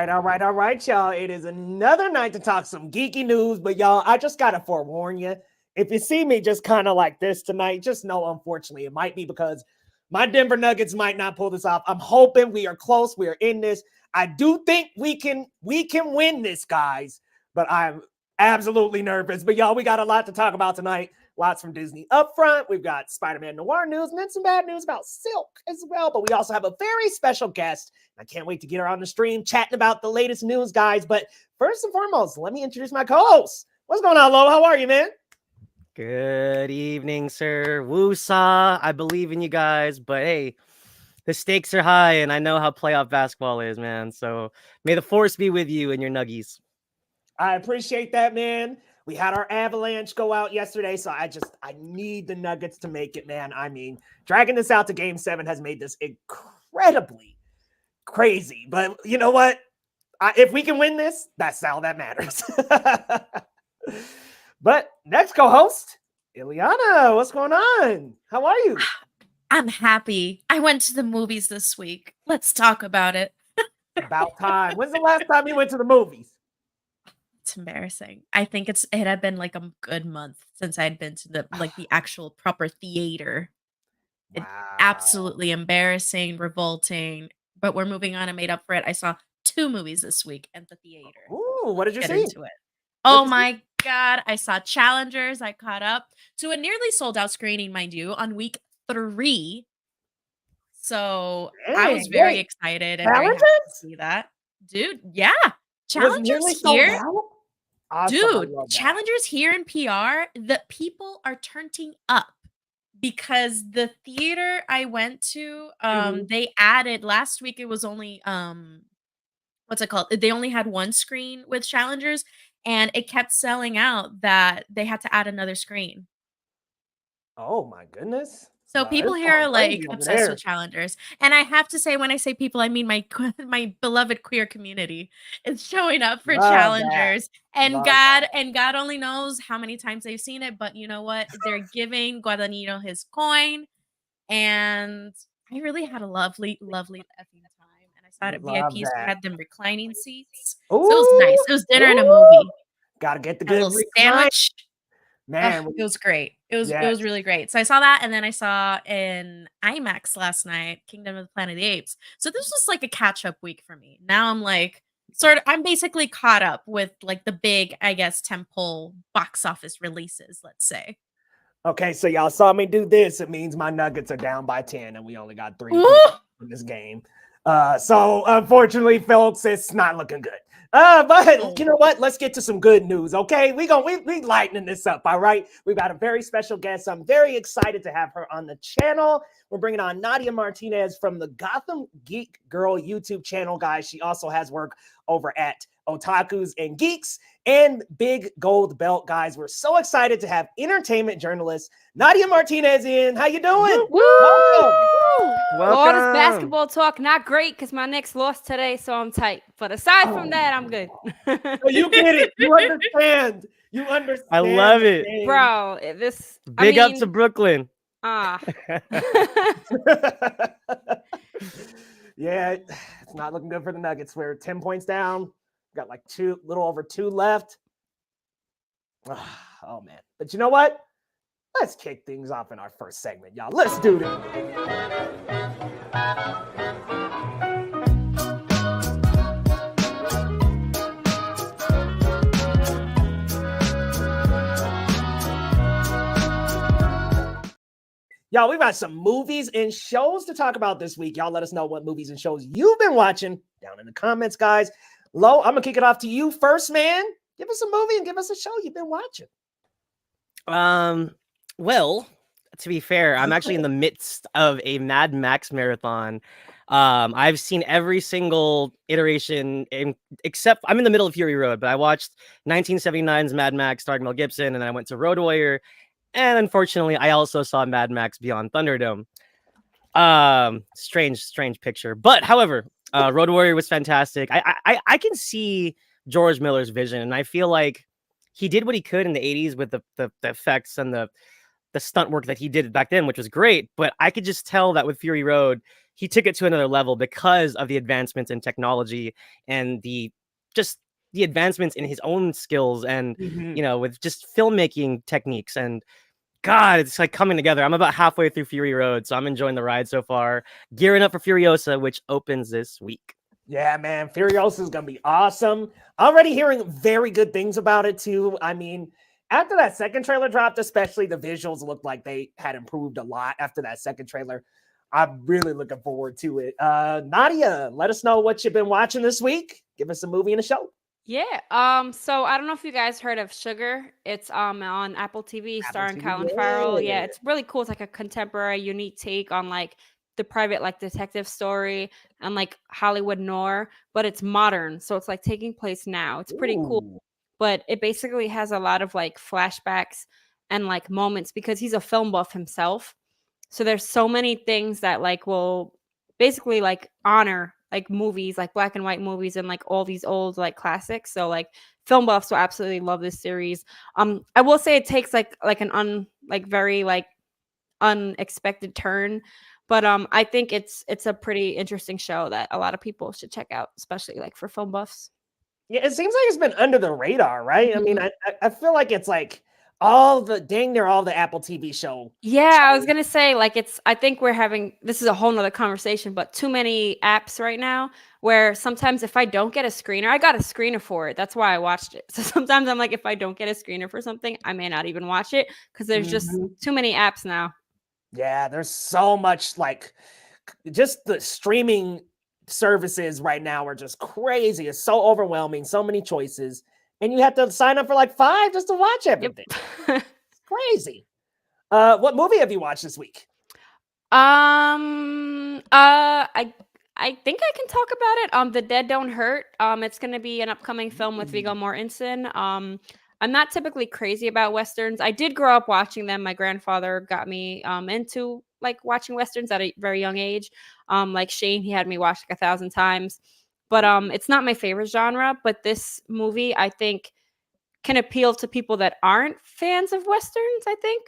all right, y'all. It is another night to talk some geeky news, but y'all, I just gotta forewarn you. If you see me just kind of like this tonight, just know, unfortunately, it might be because my Denver Nuggets might not pull this off. I'm hoping we are close. We are in this. I do think we can win this, guys, but I'm absolutely nervous. But y'all, we got a lot to talk about tonight. Lots from Disney Upfront. We've got Spider-Man Noir news and then some bad news about Silk as well. But we also have a very special guest. I can't wait to get her on the stream chatting about the latest news, guys. But first and foremost, let me introduce my co-host. What's going on, Lo? How are you, man? Good evening, sir. Woo-saw. I believe in you guys, but hey, the stakes are high, and I know how playoff basketball is, man. So may the force be with you and your nuggies. I appreciate that, man. We had our avalanche go out yesterday, so I need the Nuggets to make it, man. I mean, dragging this out to Game 7 has made this incredibly crazy. But you know what? If we can win this, that's all that matters. But next co-host, Ileana, what's going on? How are you? I'm happy. I went to the movies this week. Let's talk about it. About time. When's the last time you went to the movies? It's embarrassing. I think it had been like a good month since I had been to the actual proper theater. Wow. Absolutely embarrassing, revolting. But we're moving on and made up for it. I saw 2 movies this week at the theater. Ooh, what did you Get see? into it. Oh my God. I saw Challengers. I caught up to a nearly sold out screening, mind you, on week 3. So I was very excited and very happy to see that. Dude, yeah. Challengers here. Awesome. Dude, Challengers here in PR, the people are turning up because the theater I went to, they added last week. It was only what's it called? They only had 1 screen with Challengers, and it kept selling out that they had to add another screen. Oh my goodness. So people here are like obsessed with Challengers. And I have to say, when I say people, I mean my beloved queer community is showing up for Challengers. And God only knows how many times they've seen it. But you know what? They're giving Guadagnino his coin. And I really had a lovely, lovely effing time. And I saw it at VIP, so I had them reclining seats. So it was nice. It was dinner and a movie. Gotta get the good sandwich. Man, it was great. It was really great. So I saw that, and then I saw in IMAX last night, Kingdom of the Planet of the Apes. So this was like a catch-up week for me. Now I'm like I'm basically caught up with like the big, I guess, tentpole box office releases, let's say. Okay, so y'all saw me do this. It means my Nuggets are down by 10, and we only got 3 in this game. So unfortunately, folks, it's not looking good. But you know what? Let's get to some good news, okay? We lightening this up, all right? We've got a very special guest. I'm very excited to have her on the channel. We're bringing on Nadia Martinez from the Gotham Geek Girl YouTube channel, guys. She also has work over at Otakus and Geeks and Big Gold Belt, guys. We're so excited to have entertainment journalist Nadia Martinez in. How you doing? Woo! Welcome. Well, all this basketball talk, not great because my Knicks lost today, so I'm tight. But aside from that, I'm good. So you get it. You understand. You understand. I love it. Bro, Big up to Brooklyn. Yeah, it's not looking good for the Nuggets. We're 10 points down. Got like little over 2 left. Oh, man. But you know what? Let's kick things off in our first segment, y'all. Let's do this. Y'all, we've got some movies and shows to talk about this week. Y'all let us know what movies and shows you've been watching down in the comments, guys. Lo, I'm going to kick it off to you first, man. Give us a movie and give us a show you've been watching. Well, to be fair, I'm actually in the midst of a Mad Max marathon. I've seen every single iteration except I'm in the middle of Fury Road, but I watched 1979's Mad Max starring Mel Gibson, and I went to Road Warrior. And unfortunately, I also saw Mad Max Beyond Thunderdome. Strange picture. But however, Road Warrior was fantastic. I can see George Miller's vision, and I feel like he did what he could in the 80s with the effects and the stunt work that he did back then, which was great. But I could just tell that with Fury Road, he took it to another level because of the advancements in technology and the advancements in his own skills and with just filmmaking techniques. And God, it's like coming together. I'm about halfway through Fury Road, so I'm enjoying the ride so far. Gearing up for Furiosa, which opens this week. Yeah, man, Furiosa is gonna be awesome. Already hearing very good things about it too. I mean, after that second trailer dropped, especially the visuals looked like they had improved a lot after that second trailer. I'm really looking forward to it. Nadia, let us know what you've been watching this week. Give us a movie and a show. Yeah. So I don't know if you guys heard of Sugar. It's on Apple TV, starring Colin Farrell. Yeah, it's really cool. It's like a contemporary, unique take on like the private like detective story and like Hollywood noir, but it's modern. So it's like taking place now. It's pretty cool. But it basically has a lot of like flashbacks and like moments because he's a film buff himself. So there's so many things that like will basically like honor like movies, like black and white movies and like all these old like classics. So like film buffs will absolutely love this series. I will say it takes like an very like unexpected turn, but I think it's a pretty interesting show that a lot of people should check out, especially like for film buffs. Yeah, it seems like it's been under the radar, right? I mean, I feel like it's like all the Apple TV show. Yeah, I was gonna say like I think we're having this is a whole nother conversation, but too many apps right now where sometimes if I don't get a screener, I got a screener for it. That's why I watched it. So sometimes I'm like, if I don't get a screener for something, I may not even watch it because there's just too many apps now. Yeah, there's so much like just the streaming services right now are just crazy. It's so overwhelming, so many choices. And you have to sign up for like 5 just to watch everything. It's crazy. What movie have you watched this week? I think I can talk about it. The Dead Don't Hurt. It's going to be an upcoming film with Viggo Mortensen. I'm not typically crazy about Westerns. I did grow up watching them. My grandfather got me into like watching Westerns at a very young age. Like Shane, he had me watch like 1,000 times. But it's not my favorite genre. But this movie, I think, can appeal to people that aren't fans of Westerns, I think.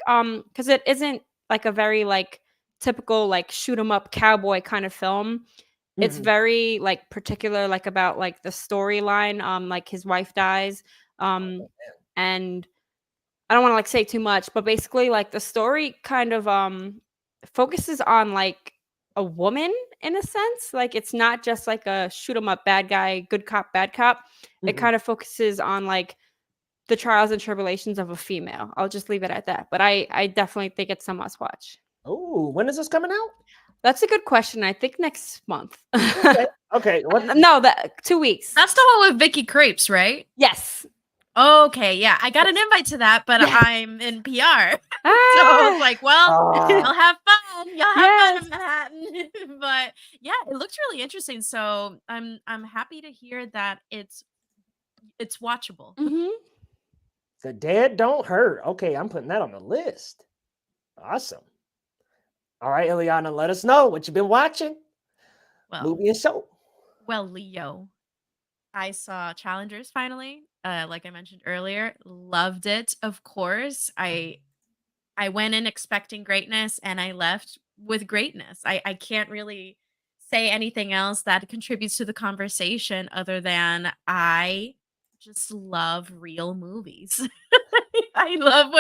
Because it isn't like a very like typical like shoot 'em up cowboy kind of film. It's very like particular, like about like the storyline. Like his wife dies. And I don't want to like say too much, but basically like the story kind of focuses on like a woman in a sense. Like it's not just like a shoot 'em up bad guy, good cop, bad cop. It kind of focuses on like the trials and tribulations of a female. I'll just leave it at that. But I definitely think it's a must watch. Oh, when is this coming out? That's a good question. I think next month. Okay. No, 2 weeks. That's the one with Vicky Krieps, right? Yes. Okay, yeah. I got an invite to that, but I'm in PR. So I was like, well, you'll have fun. You'll have fun in Manhattan. But yeah, it looks really interesting. So I'm happy to hear that it's watchable. The Dead Don't Hurt. Okay, I'm putting that on the list. Awesome. All right, Ileana, let us know what you've been watching. Movie and show. Well, Leo, I saw Challengers finally. Like I mentioned earlier, loved it. Of course, I went in expecting greatness, and I left with greatness. I can't really say anything else that contributes to the conversation other than I just love real movies. I love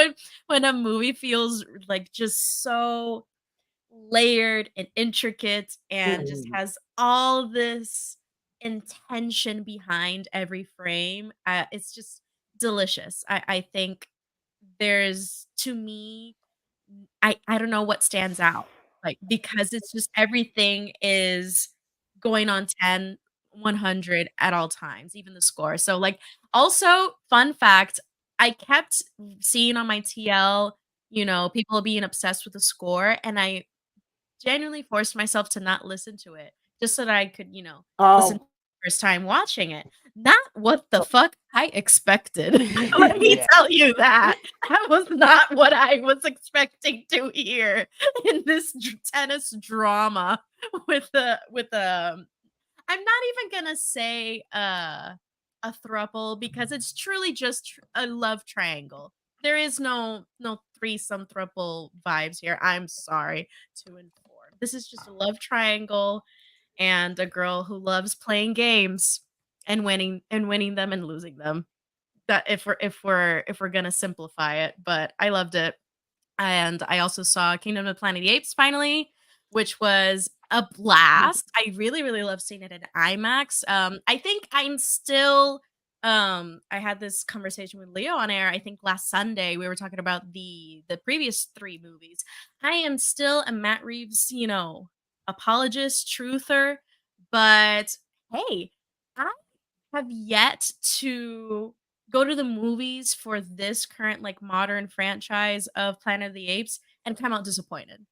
when a movie feels like just so layered and intricate and just has all this intention behind every frame. It's just delicious. I think there's to me, I don't know what stands out, like because it's just everything is going on 10, 100 at all times, even the score. So like also fun fact, I kept seeing on my TL, people being obsessed with the score, and I genuinely forced myself to not listen to it just so that I could, listen to the first time watching it. Not what the fuck I expected. Let me tell you that. That was not what I was expecting to hear in this tennis drama with I'm not even gonna say a throuple because it's truly just a love triangle. There is no threesome throuple vibes here. I'm sorry to inform. This is just a love triangle and a girl who loves playing games and winning them and losing them. That if we're gonna simplify it, but I loved it. And I also saw Kingdom of the Planet of the Apes finally, which was a blast. I really, really love seeing it in IMAX. I think I'm still I had this conversation with Leo on air. I think last Sunday we were talking about the previous 3 movies. I am still a Matt Reeves, apologist, truther, but hey, I have yet to go to the movies for this current like modern franchise of Planet of the Apes and come out disappointed.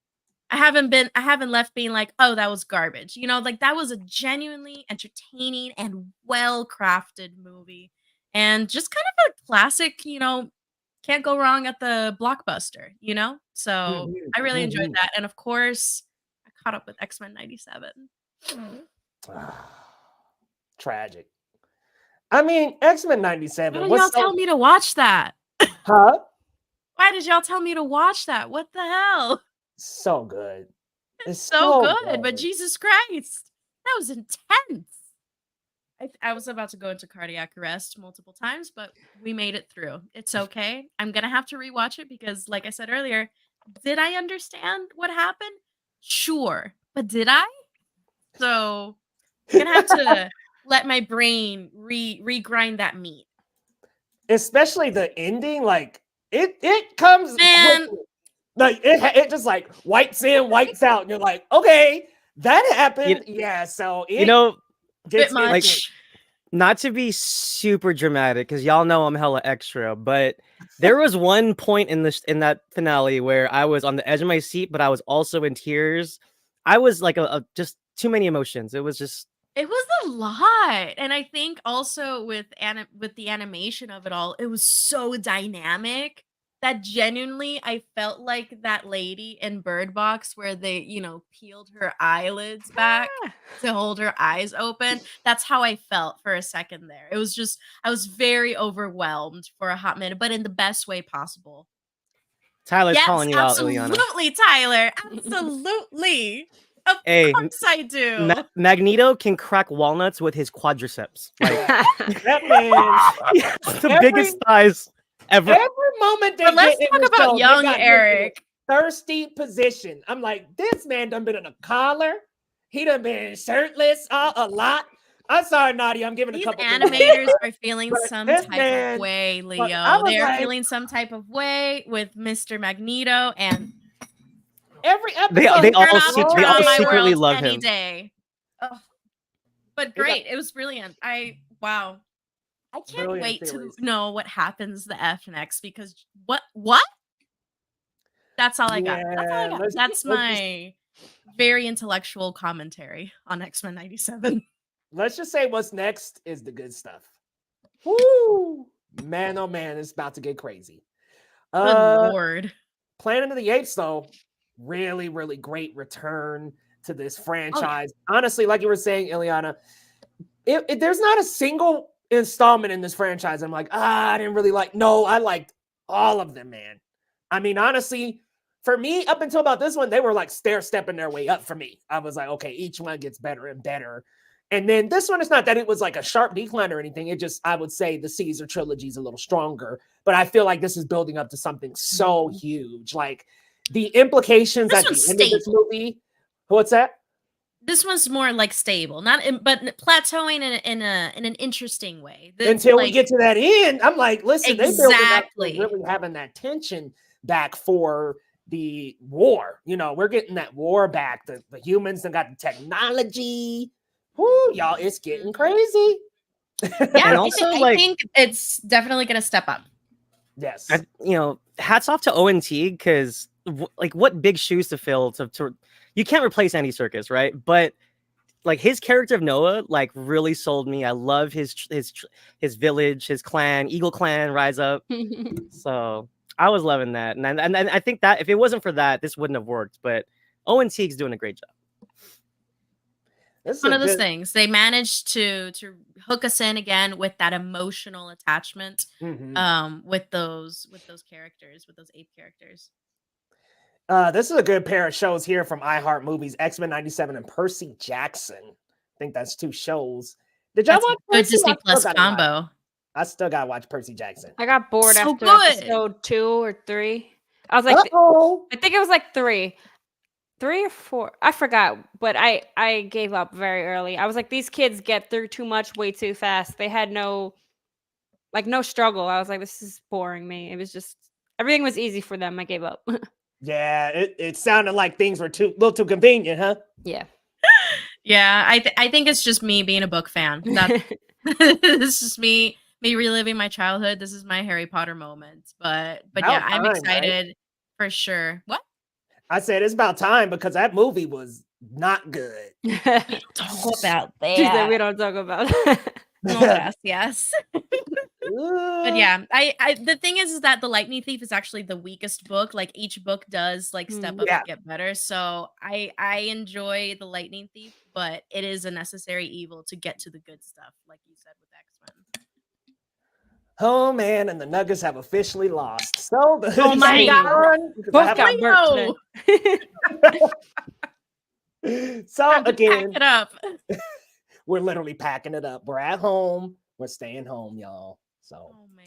I haven't left being like, "Oh, that was garbage." Like that was a genuinely entertaining and well-crafted movie. And just kind of a classic, can't go wrong at the blockbuster. So I really enjoyed that. And of course, I caught up with X-Men 97. Tragic. I mean, X-Men 97. Why did y'all tell me to watch that? Huh? Why did y'all tell me to watch that? What the hell? So good. It's so good, but Jesus Christ, that was intense. I was about to go into cardiac arrest multiple times, but we made it through. It's okay. I'm gonna have to rewatch it because, like I said earlier, did I understand what happened? Sure, but did I? So I'm gonna have to let my brain regrind that meat. Especially the ending, like it comes quickly. Like it just like wipes in, wipes out, and you're like, okay, that happened. Yeah, so it bit much. Not to be super dramatic, because y'all know I'm hella extra, but there was one point in that finale where I was on the edge of my seat, but I was also in tears. I was like just too many emotions. It was a lot. And I think also with the animation of it all, it was so dynamic that genuinely I felt like that lady in Bird Box where they, peeled her eyelids back to hold her eyes open. That's how I felt for a second there. It was just, I was very overwhelmed for a hot minute, but in the best way possible. Tyler's calling you out, Ileana. Absolutely, Tyler. Absolutely. Of course I do. Magneto can crack walnuts with his quadriceps. Like that man, the biggest thighs ever. Every moment they let's talk about young Eric. Thirsty position. I'm like, this man done been in a collar. He done been shirtless a lot. I'm sorry, Nadia. I'm giving These a couple. Animators are feeling some type of way, Leo. They're feeling some type of way with Mr. Magneto and every episode. They all secretly love him. Any day. Oh. But great. It was brilliant. Wow. I can't wait to know what happens the F next because what? That's all I got. That's all I got. That's my very intellectual commentary on X-Men 97. Let's just say what's next is the good stuff. Woo! Man, oh man, it's about to get crazy. Good Lord. Planet of the Apes, though, really, really great return to this franchise. Oh, yeah. Honestly, like you were saying, Ileana, there's not a single installment in this franchise I'm like, I didn't really like. No, I liked all of them, man. I mean, honestly, for me, up until about this one, they were like stair-stepping their way up for me. I was like, okay, each one gets better and better. And then this one, it's not that it was like a sharp decline or anything. It just, I would say the Caesar trilogy is a little stronger, but I feel like this is building up to something so huge. Like the implications at the end of this movie. What's that? This one's more like stable, but plateauing in an interesting way. Until we get to that end, I'm like, listen, they building up to really having that tension back for the war. We're getting that war back. The humans that got the technology. Whoo, y'all, it's getting crazy. Yeah, and also, I think it's definitely going to step up. Yes. Hats off to Owen Teague because, what big shoes to fill to you can't replace Andy Serkis, right? But his character of Noah, really sold me. I love his village, his clan, Eagle Clan, rise up. So I was loving that, and I think that if it wasn't for that, this wouldn't have worked. But Owen Teague's doing a great job. It's one of those things. They managed to hook us in again with that emotional attachment, with those characters, with those ape characters. This is a good pair of shows here from iHeart Movies, X-Men 97 and Percy Jackson. I think that's 2 shows. Did y'all That's a watch good Percy? Disney Plus combo. I still gotta watch Percy Jackson. I got bored So after good. episode 2 or 3. I was like, I think it was like 3 or 4. I forgot, but I gave up very early. I was like, these kids get through too much way too fast. They had no struggle. I was like, this is boring me. It was just everything was easy for them. I gave up. Yeah, it sounded like things were a little too convenient, huh? Yeah. Yeah, I think it's just me being a book fan. This is me reliving my childhood. This is my Harry Potter moment. But yeah, I'm excited for sure. What? I said it's about time because that movie was not good. Talk about that. She said we don't talk about that. Oh, yes. But yeah, I the thing is that The Lightning Thief is actually the weakest book. Like each book does like step up and get better. So I enjoy The Lightning Thief, but it is a necessary evil to get to the good stuff, like you said with X-Men. Oh man, and the Nuggets have officially lost. So the Oh my God. Both got burnt today. So again, pack it up. We're literally packing it up. We're at home. We're staying home, y'all. So, oh man.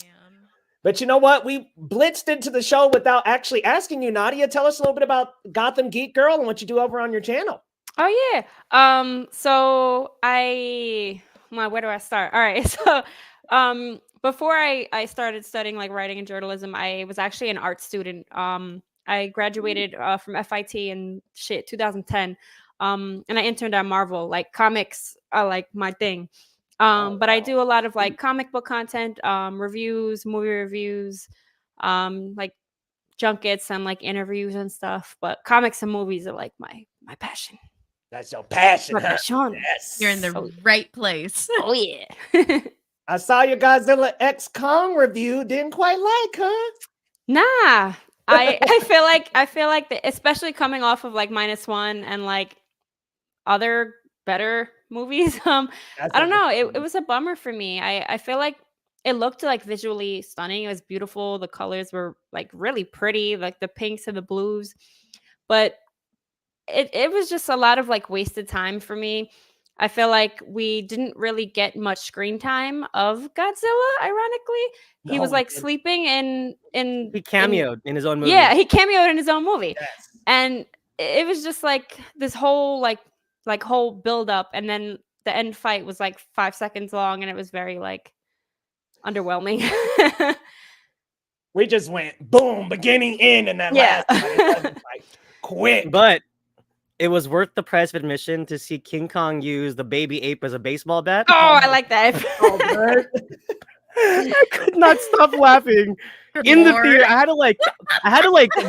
But you know what? We blitzed into the show without actually asking you, Nadia. Tell us a little bit about Gotham Geek Girl and what you do over on your channel. Oh yeah. So where do I start? All right. So before I started studying like writing and journalism, I was actually an art student. I graduated from FIT in 2010. And I interned at Marvel. Like comics are like my thing. But I do a lot of like comic book content, reviews, movie reviews, like junkets and like interviews and stuff. But comics and movies are like my passion. That's your passion. My passion. Yes. You're in the right place. Oh yeah. I saw your Godzilla X Kong review. Didn't quite like, huh? Nah. I feel like especially coming off of like -1 and like other better movies. I don't know. It was a bummer for me. I feel like it looked like visually stunning. It was beautiful. The colors were like really pretty, like the pinks and the blues. But it was just a lot of like wasted time for me. I feel like we didn't really get much screen time of Godzilla, ironically. He was like sleeping in he cameoed in his own movie. Yeah, he cameoed in his own movie. Yes. And it was just like this whole like whole build up, and then the end fight was like 5 seconds long, and it was very like underwhelming. We just went boom, beginning, end, and that last fight. Quick. But it was worth the price of admission to see King Kong use the baby ape as a baseball bat. Oh, I like that. I could not stop laughing in the theater. I had to like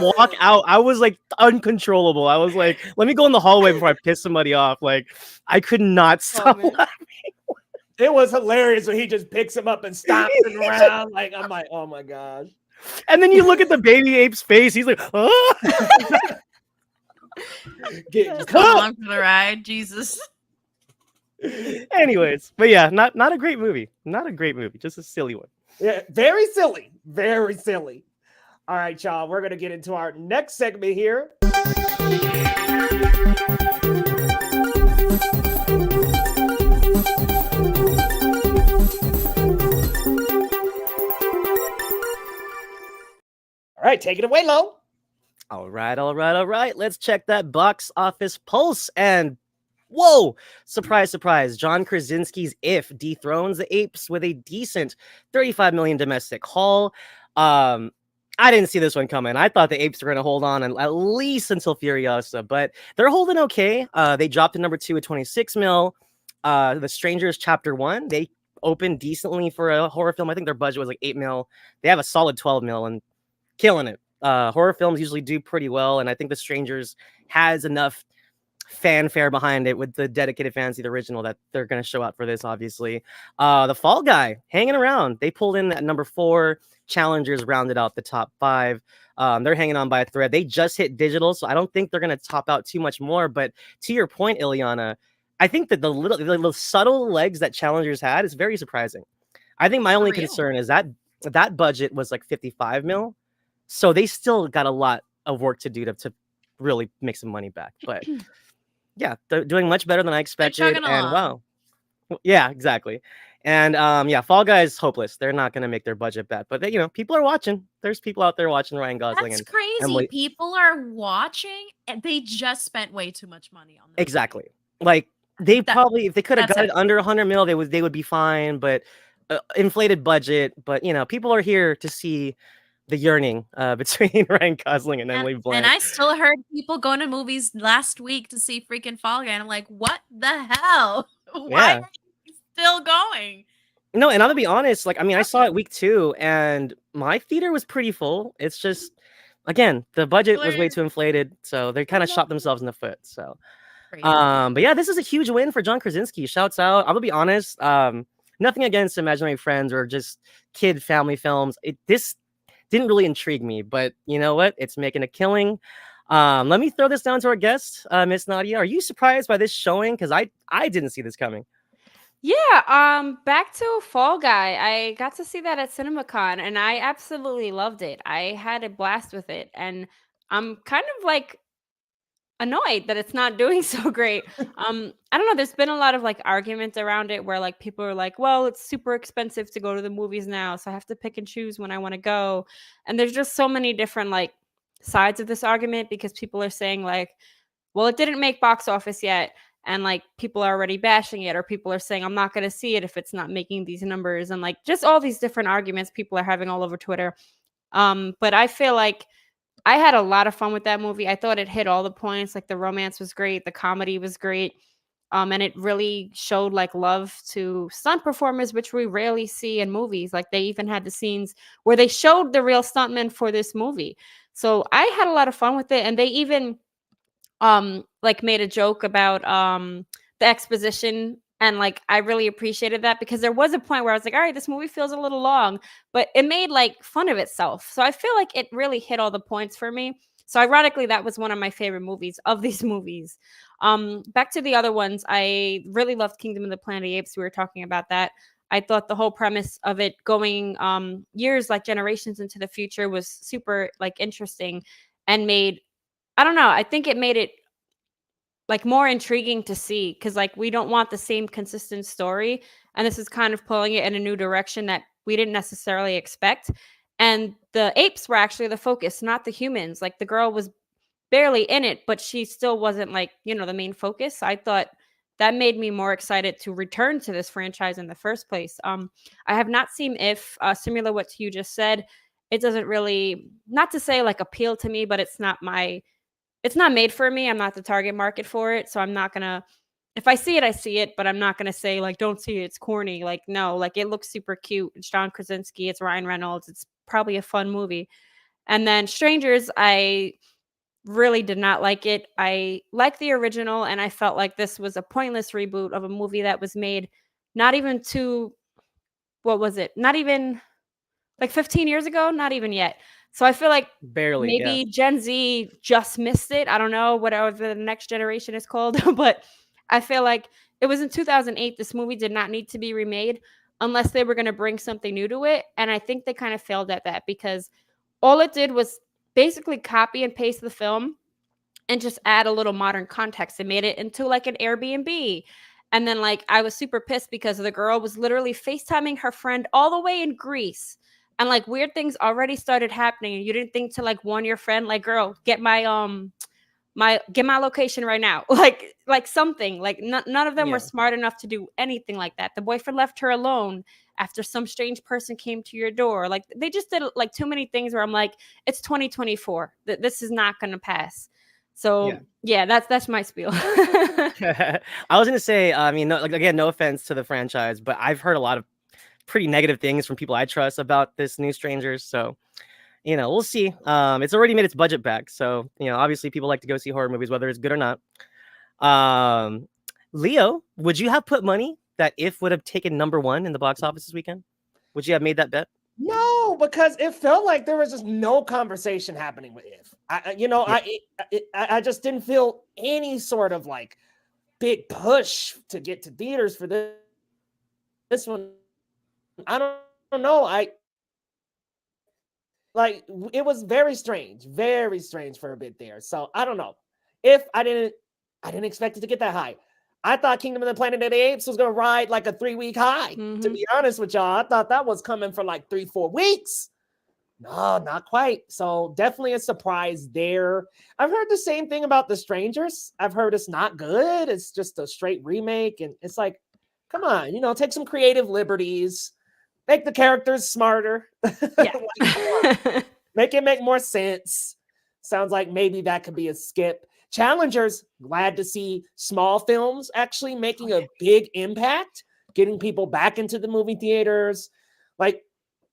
walk out. I was like uncontrollable. I was like, let me go in the hallway before I piss somebody off. Like I could not stop laughing. It was hilarious when he just picks him up and stops him around. Like I'm like, oh my gosh. And then you look at the baby ape's face. He's like, oh. Come along for the ride, Jesus. Anyways, but yeah, not a great movie. Not a great movie. Just a silly one. Yeah, very silly. Very silly. All right, y'all. We're gonna get into our next segment here. All right, take it away, Lo. All right. Let's check that box office pulse. And whoa, surprise, surprise. John Krasinski's If dethrones the Apes with a decent 35 million domestic haul. I didn't see this one coming. I thought the Apes were going to hold on at least until Furiosa, but they're holding okay. They dropped to number 2 at 26 mil. The Strangers Chapter 1, they opened decently for a horror film. I think their budget was like 8 mil. They have a solid 12 mil and killing it. Horror films usually do pretty well, and I think The Strangers has enough fanfare behind it with the dedicated fans of the original that they're going to show out for this, obviously. The Fall Guy, hanging around. They pulled in at number 4. Challengers rounded out the top 5. They're hanging on by a thread. They just hit digital, so I don't think they're going to top out too much more. But to your point, Ileana, I think that the little subtle legs that Challengers had is very surprising. I think my only concern is that budget was like 55 mil. So they still got a lot of work to do to really make some money back. But yeah, they're doing much better than I expected. chugging And along. wow, yeah, exactly. And yeah, Fall Guys hopeless. They're not gonna make their budget back, but they, people are watching. There's people out there watching Ryan Gosling That's and crazy. Emily. People are watching, and they just spent way too much money on this. Exactly. Like they probably, if they could have that's got it it. under 100 mil, they would be fine. But inflated budget. But people are here to see the yearning between Ryan Gosling and Emily Blunt. And I still heard people going to movies last week to see freaking Fall Guy. And I'm like, what the hell? Why are you still going? No, and I'm gonna be honest. Like, I mean, I saw it week 2, and my theater was pretty full. It's just, again, the budget was way too inflated, so they kind of shot themselves in the foot. So, but yeah, this is a huge win for John Krasinski. Shouts out. I'm gonna be honest. Nothing against Imaginary Friends or just kid family films. This didn't really intrigue me, but you know what? It's making a killing. Let me throw this down to our guest, Miss Nadia. Are you surprised by this showing? Because I didn't see this coming. Yeah, back to Fall Guy. I got to see that at CinemaCon and I absolutely loved it. I had a blast with it, and I'm kind of like annoyed that it's not doing so great. I don't know, there's been a lot of like arguments around it where like people are like, well, it's super expensive to go to the movies now, so I have to pick and choose when I want to go. And there's just so many different like sides of this argument, because people are saying like, well, it didn't make box office yet, and like people are already bashing it, or people are saying I'm not going to see it if it's not making these numbers, and like just all these different arguments people are having all over Twitter. But I feel like I had a lot of fun with that movie. I thought it hit all the points. Like the romance was great, the comedy was great, and it really showed like love to stunt performers, which we rarely see in movies. Like they even had the scenes where they showed the real stuntmen for this movie. So I had a lot of fun with it, and they even like made a joke about the exposition, and like I really appreciated that, because there was a point where I was like, all right, this movie feels a little long, but it made like fun of itself. So I feel like it really hit all the points for me. So ironically, that was one of my favorite movies of these movies. Back to the other ones, I really loved Kingdom of the Planet of the Apes. We were talking about that. I thought the whole premise of it going years, like generations into the future, was super like interesting, and made, I don't know, I think it made it like more intriguing to see, because like we don't want the same consistent story, and this is kind of pulling it in a new direction that we didn't necessarily expect. And the apes were actually the focus, not the humans. Like the girl was barely in it, but she still wasn't like, the main focus. I thought that made me more excited to return to this franchise in the first place. I have not seen If, similar what you just said, it doesn't really, not to say like appeal to me, but it's not made for me. I'm not the target market for it. So I'm not going to, if I see it, I see it, but I'm not going to say like, don't see it, it's corny. Like, no, like it looks super cute. It's John Krasinski, it's Ryan Reynolds. It's probably a fun movie. And then Strangers, I really did not like it. I like the original, and I felt like this was a pointless reboot of a movie that was made not even what was it? Not even like 15 years ago, not even yet. So I feel like Barely, maybe Gen Z just missed it. I don't know, whatever the next generation is called, but I feel like it was in 2008. This movie did not need to be remade unless they were going to bring something new to it. And I think they kind of failed at that, because all it did was basically copy and paste the film and just add a little modern context. It made it into like an Airbnb. And then like I was super pissed because the girl was literally FaceTiming her friend all the way in Greece. And like weird things already started happening. And you didn't think to like warn your friend, like, girl, get my location right now. like something. Like none of them were smart enough to do anything like that. The boyfriend left her alone after some strange person came to your door. Like they just did like too many things where I'm like, it's 2024. This is not gonna pass. So yeah, that's my spiel. I was gonna say, I mean, again, no offense to the franchise, but I've heard a lot of pretty negative things from people I trust about this new Strangers. So, we'll see. It's already made its budget back, so obviously people like to go see horror movies, whether it's good or not. Leo, would you have put money that If would have taken #1 in the box office this weekend? Would you have made that bet? No, because it felt like there was just no conversation happening with If. I just didn't feel any sort of like big push to get to theaters for this one. I don't know. Like it was very strange for a bit there. So I don't know. If I didn't expect it to get that high. I thought Kingdom of the Planet of the Apes was gonna ride like a 3-week high. To be honest with y'all, I thought that was coming for like 3-4 weeks. No, not quite. So definitely a surprise there. I've heard the same thing about The Strangers. I've heard it's not good. It's just a straight remake, and it's like, come on, take some creative liberties, make the characters smarter. Yeah. Like, make it make more sense. Sounds like maybe that could be a skip. Challengers, glad to see small films actually making a big impact, getting people back into the movie theaters. Like,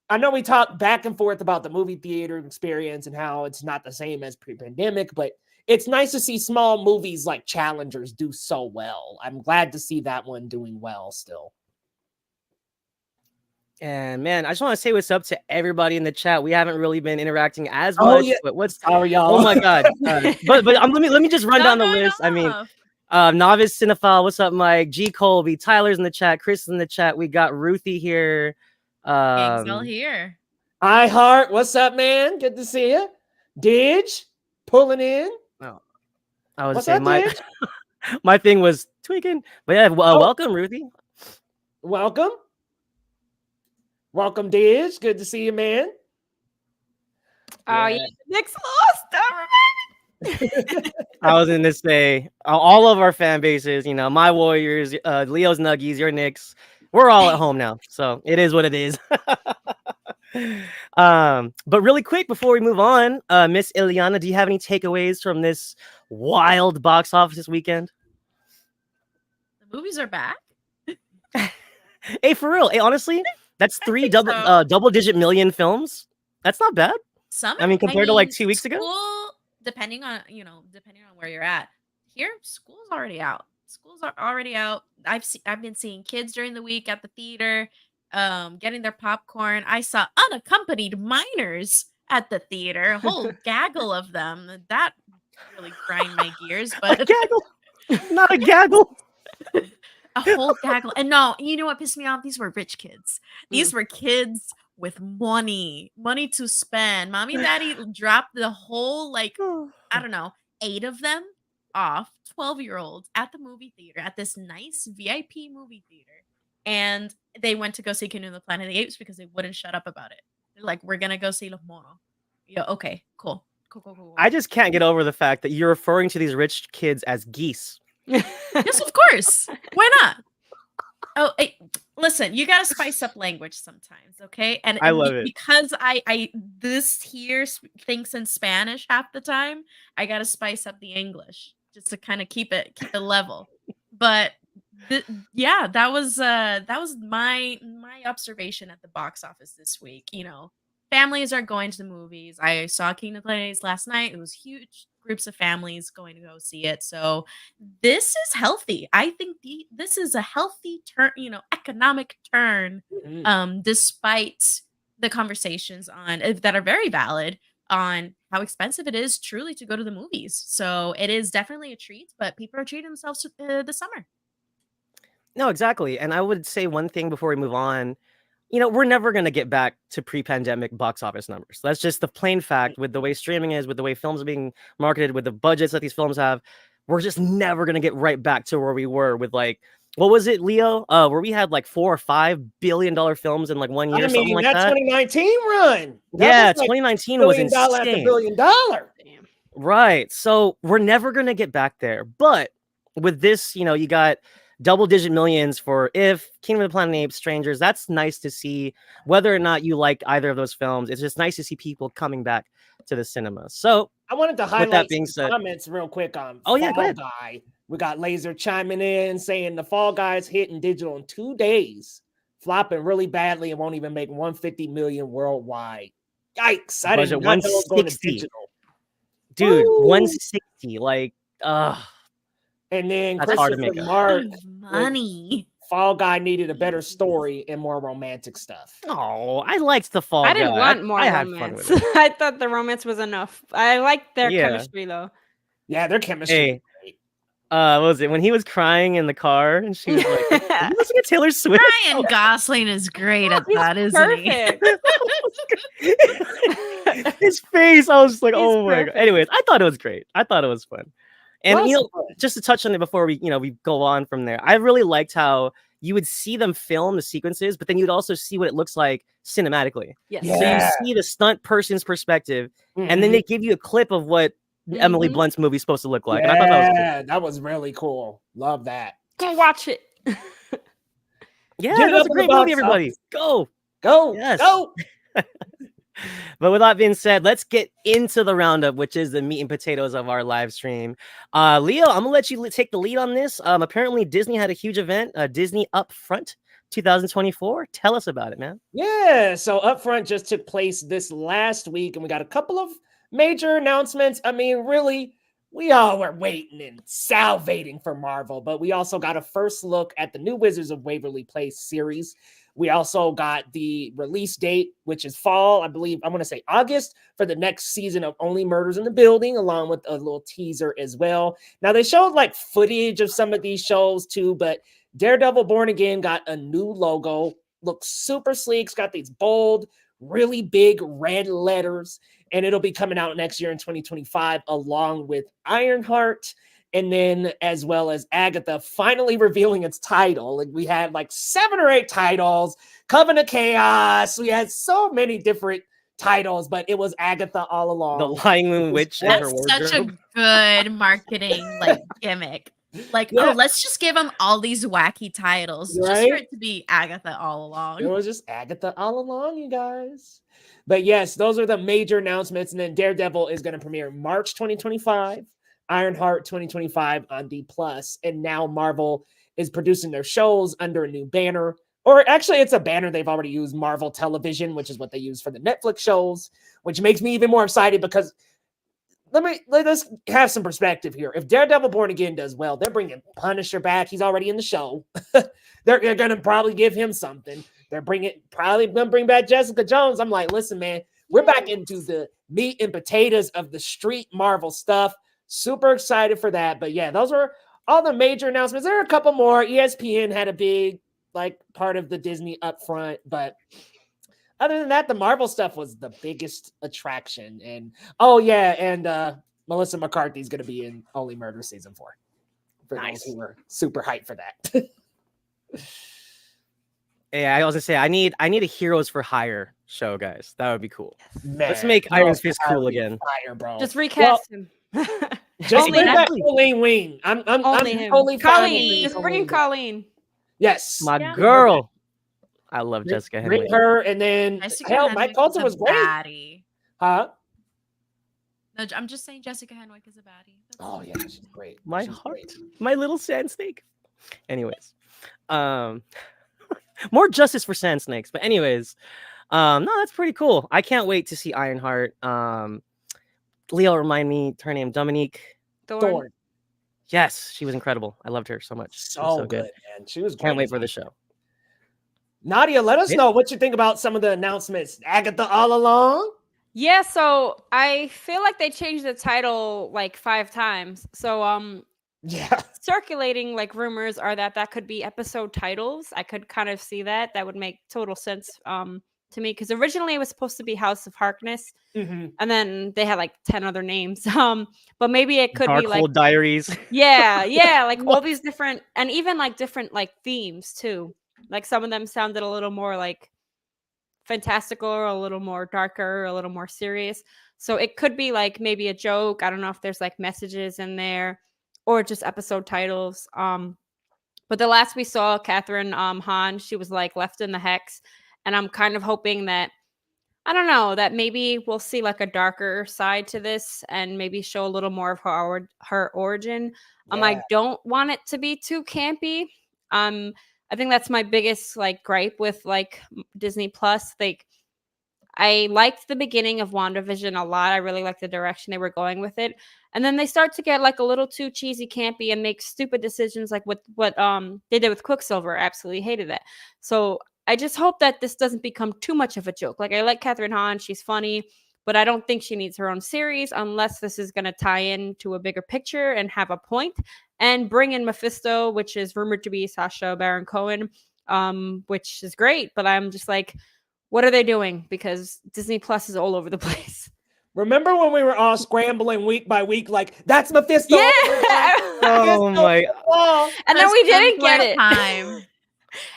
I know we talk back and forth about the movie theater experience and how it's not the same as pre-pandemic, but it's nice to see small movies like Challengers do so well. I'm glad to see that one doing well still. And man, I just want to say what's up to everybody in the chat. We haven't really been interacting as much, but what's y'all? Oh my god! But let me just run down the list. I mean, Novice Cinephile, what's up, Mike? G Colby, Tyler's in the chat, Chris is in the chat. We got Ruthie here. Gang's all here. I Heart, what's up, man? Good to see you. Didge pulling in. Oh, I was saying my thing was tweaking, but yeah, welcome, Ruthie. Welcome, Didge. Good to see you, man. Oh yeah, Nick's lost. I was going to say all of our fan bases, my Warriors, Leo's Nuggies, your Knicks. We're all at home now, so it is what it is. But really quick before we move on, Miss Ileana, do you have any takeaways from this wild box office this weekend? The movies are back. Hey, for real. Hey, honestly, that's 3 double-digit million films. That's not bad. Compared to like 2 weeks ago. Depending on where you're at. Here, school's already out. Schools are already out. I've been seeing kids during the week at the theater, getting their popcorn. I saw unaccompanied minors at the theater, a whole gaggle of them. That really grind my gears. But a gaggle, not a gaggle. A whole gaggle. And no, you know what pissed me off? These were rich kids. These were kids with money to spend. Mommy and daddy dropped the whole, I don't know, 8 of them off, 12-year-olds at the movie theater, at this nice VIP movie theater. And they went to go see Kingdom of the Planet of the Apes because they wouldn't shut up about it. They're like, we're going to go see Los Monos. Yeah, okay, cool. I just can't get over the fact that you're referring to these rich kids as geese. Yes, of course. Why not? Oh, hey, listen, you gotta spice up language sometimes, okay? And I love it because I this here thinks in Spanish half the time. I gotta spice up the English just to kind of keep it level. But yeah, that was my observation at the box office this week. Families are going to the movies. I saw Kingdom of the Planet of the Apes last night. It was huge. Groups of families going to go see it. So this is healthy. I think this is a healthy turn, economic turn, despite the conversations that are very valid on how expensive it is truly to go to the movies. So it is definitely a treat, but people are treating themselves this summer. No, exactly. And I would say one thing before we move on. We're never going to get back to pre-pandemic box office numbers. That's just the plain fact with the way streaming is, with the way films are being marketed, with the budgets that these films have. We're just never going to get right back to where we were with what was it, Leo? Where we had $4 or $5 billion films in 1 year, something like that. 2019 run. That 2019 was insane. $1 billion. Damn. Right. So we're never going to get back there. But with this, you got double-digit millions for Kingdom of the Planet of the Apes, Strangers. That's nice to see. Whether or not you like either of those films, it's just nice to see people coming back to the cinema. So I wanted to highlight some comments real quick on Fall Guy. We got Laser chiming in saying the Fall Guys hitting digital in 2 days, flopping really badly and won't even make 150 million worldwide. Yikes! I didn't know it was going to digital. Dude, 160. And then that's hard to Christopher make Mark, money. Fall Guy needed a better story and more romantic stuff. Oh, I liked the Fall Guy. I didn't want more romance. I thought the romance was enough. I liked their chemistry though. Yeah, their chemistry. Hey, what was it when he was crying in the car and she was like, "Are you listening to Taylor Swift?" Ryan Gosling is great at He's that, isn't he? perfect. His face, I was just like, He's oh my god. perfect. Anyways, I thought it was great. I thought it was fun. And Well, you know, that's fun. just to touch on it before we go on from there, I really liked how you would see them film the sequences, but then you'd also see what it looks like cinematically. Yes. So Yeah. you see the stunt person's perspective, and then Mhm. they give you a clip of what Emily Mhm. Blunt's movie's supposed to look like. And I thought that was cool. Yeah, that was really cool. Love that. Go watch it. Yeah, Get that was up a in great the movie, box everybody. office. Go. Go. Yes. Go. But with that being said, let's get into the roundup, which is the meat and potatoes of our live stream. Leo, I'm gonna let you take the lead on this. Apparently Disney had a huge event, Disney Upfront 2024. Tell us about it, man. Yeah, so Upfront just took place this last week, and we got a couple of major announcements. I mean, really, we all were waiting and salivating for Marvel, but we also got a first look at the new Wizards of Waverly Place series. We also got the release date, which is fall, I believe, I want to say August, for the next season of Only Murders in the Building, along with a little teaser as well. Now, they showed like footage of some of these shows too, but Daredevil Born Again got a new logo, looks super sleek. It's got these bold, really big red letters, and it'll be coming out next year in 2025, along with Ironheart, and then as well as Agatha finally revealing its title. Like we had like 7 or 8 titles, Coven of Chaos. We had so many different titles, but it was Agatha all The along. Lying Moon Witch and her That's such a wardrobe. good marketing like gimmick. Like, Yeah. oh, let's just give them all these wacky titles just for Right? it to be Agatha all It along. was just Agatha all along, you guys. But yes, those are the major announcements. And then Daredevil is going to premiere March 2025, Ironheart 2025 on D+. And now Marvel is producing their shows under a new banner. Or actually, it's a banner they've already used, Marvel Television, which is what they use for the Netflix shows, which makes me even more excited because let us have some perspective here. If Daredevil Born Again does well, they're bringing Punisher back. He's already in the show. They're going to probably give him something. They're probably going to bring back Jessica Jones. I'm like, listen, man, we're back into the meat and potatoes of the street Marvel stuff. Super excited for that. But yeah, those are all the major announcements. There are a couple more. ESPN had a big part of the Disney Upfront, but other than that, the Marvel stuff was the biggest attraction. And oh yeah, and Melissa McCarthy's going to be in Only Murder season 4. For those who were super hyped for that. Yeah, I was gonna say I need a Heroes for Hire show, guys. That would be cool. Man, Let's make Iron Fist cool again. Fire, bro. Just recast him. Just Only bring back him. Colleen Wing. I'm Only him. totally fine Colleen. with Just bring in Colleen. Yes. My Yeah. girl. I love Jessica Henwick. Bring her, and then Jessica hell, Henwick Mike is Coulter a was great. baddie. Huh? No, I'm just saying Jessica Henwick is a baddie. That's Oh all. yeah, she's great. My She's heart. great. My little sand snake. Anyways. More justice for sand snakes. But anyways, no, that's pretty cool. I can't wait to see Ironheart. Leo, remind me her name, Dominique. Thorne. Yes, she was incredible. I loved her so much. She was So good, man. She was great. Can't wait for the show. Nadia, let us Yeah. know what you think about some of the announcements. Agatha all along. Yeah, so I feel like they changed the title like 5 times. So Yeah. circulating like rumors are that could be episode titles. I could kind of see that. That would make total sense to me because originally it was supposed to be House of Harkness, Mm-hmm. and then they had like 10 other names. But maybe it could be like Darkhold Diaries. yeah, like all these different and even like different like themes too. Like some of them sounded a little more like fantastical or a little more darker, a little more serious. So it could be like maybe a joke. I don't know if there's like messages in there or just episode titles. But the last we saw, Catherine Hahn, she was like left in the hex. And I'm kind of hoping that, I don't know, that maybe we'll see like a darker side to this and maybe show a little more of her origin. I don't want it to be too campy. I think that's my biggest like gripe with like Disney Plus. Like I liked the beginning of WandaVision a lot. I really liked the direction they were going with it. And then they start to get like a little too cheesy, campy, and make stupid decisions like what they did with Quicksilver. I absolutely hated that. So I just hope that this doesn't become too much of a joke. Like I like Catherine Hahn, she's funny, but I don't think she needs her own series unless this is going to tie in to a bigger picture and have a point, and bring in Mephisto, which is rumored to be Sacha Baron Cohen, which is great. But I'm just like, what are they doing? Because Disney Plus is all over the place. Remember when we were all scrambling week by week, like, that's Mephisto. Yeah. Oh my. And then we didn't get it. Time.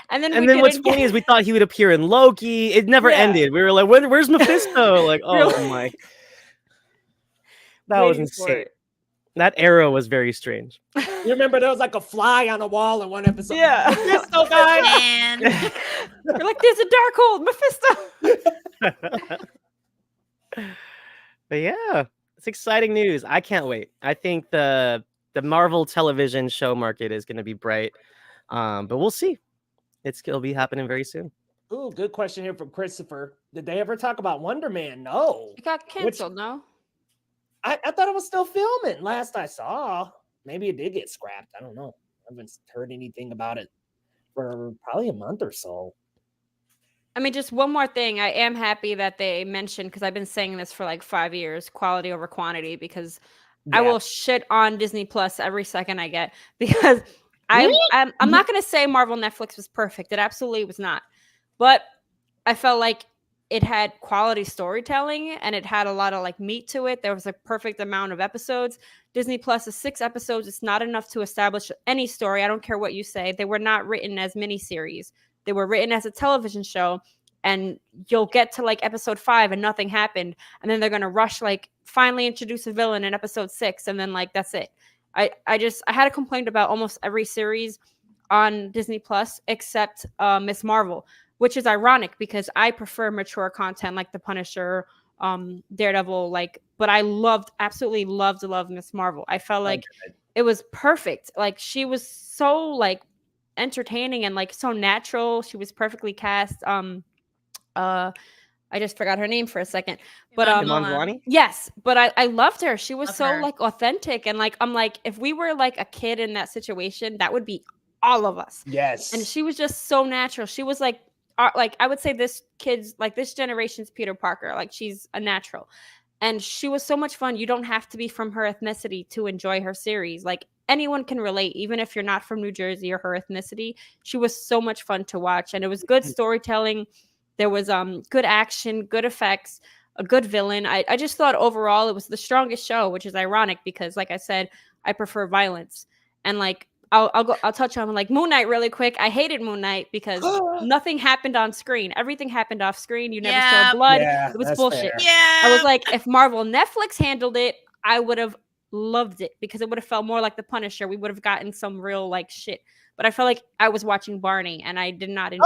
And then what's funny is we thought he would appear in Loki. It never ended. We were like, where's Mephisto? Like, oh my. That was insane. That era was very strange. You remember there was like a fly on a wall in one episode? Yeah. Mephisto, guys. And we're like, there's a dark hole, Mephisto. But yeah, it's exciting news. I can't wait. I think the Marvel television show market is going to be bright. But we'll see. It'll be happening very soon. Ooh, good question here from Christopher. Did they ever talk about Wonder Man? No. It got canceled, no? I thought it was still filming last I saw. Maybe it did get scrapped. I don't know. I haven't heard anything about it for probably a month or so. I mean, just one more thing. I am happy that they mentioned, because I've been saying this for like 5 years, quality over quantity, because I will shit on Disney Plus every second I get, because I'm not going to say Marvel Netflix was perfect. It absolutely was not. But I felt like it had quality storytelling and it had a lot of like meat to it. There was a perfect amount of episodes. Disney Plus is 6 episodes. It's not enough to establish any story. I don't care what you say. They were not written as miniseries. They were written as a television show, and you'll get to like episode 5 and nothing happened. And then they're going to rush, like finally introduce a villain in episode 6. And then like, that's it. I had a complaint about almost every series on Disney Plus except Miss Marvel, which is ironic because I prefer mature content like The Punisher, Daredevil, but I absolutely loved Miss Marvel. I felt like it was perfect. Like she was so like entertaining and like so natural. She was perfectly cast. I just forgot her name for a second, but yes, but I loved her. She was like authentic, and like I'm like, if we were like a kid in that situation, that would be all of us. Yes, and she was just so natural. She was like I would say this generation's Peter Parker. Like she's a natural, and she was so much fun. You don't have to be from her ethnicity to enjoy her series. Like anyone can relate, even if you're not from New Jersey or her ethnicity. She was so much fun to watch, and it was good storytelling. There was good action, good effects, a good villain. I just thought overall it was the strongest show, which is ironic because, like I said, I prefer violence. And like I'll touch on like Moon Knight really quick. I hated Moon Knight because nothing happened on screen. Everything happened off screen. You never saw blood. It was bullshit. Yeah. I was like, if Marvel Netflix handled it, I would have loved it because it would have felt more like The Punisher. We would have gotten some real like shit. But I felt like I was watching Barney, and I did not enjoy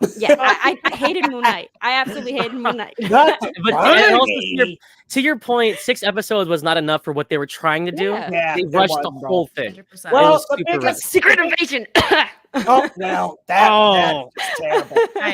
it. Yeah, I hated Moon Knight. I absolutely hated Moon Knight. But also, to your point, 6 episodes was not enough for what they were trying to do. Yeah, they rushed the whole thing. 100%. Well, Secret Invasion. That's terrible.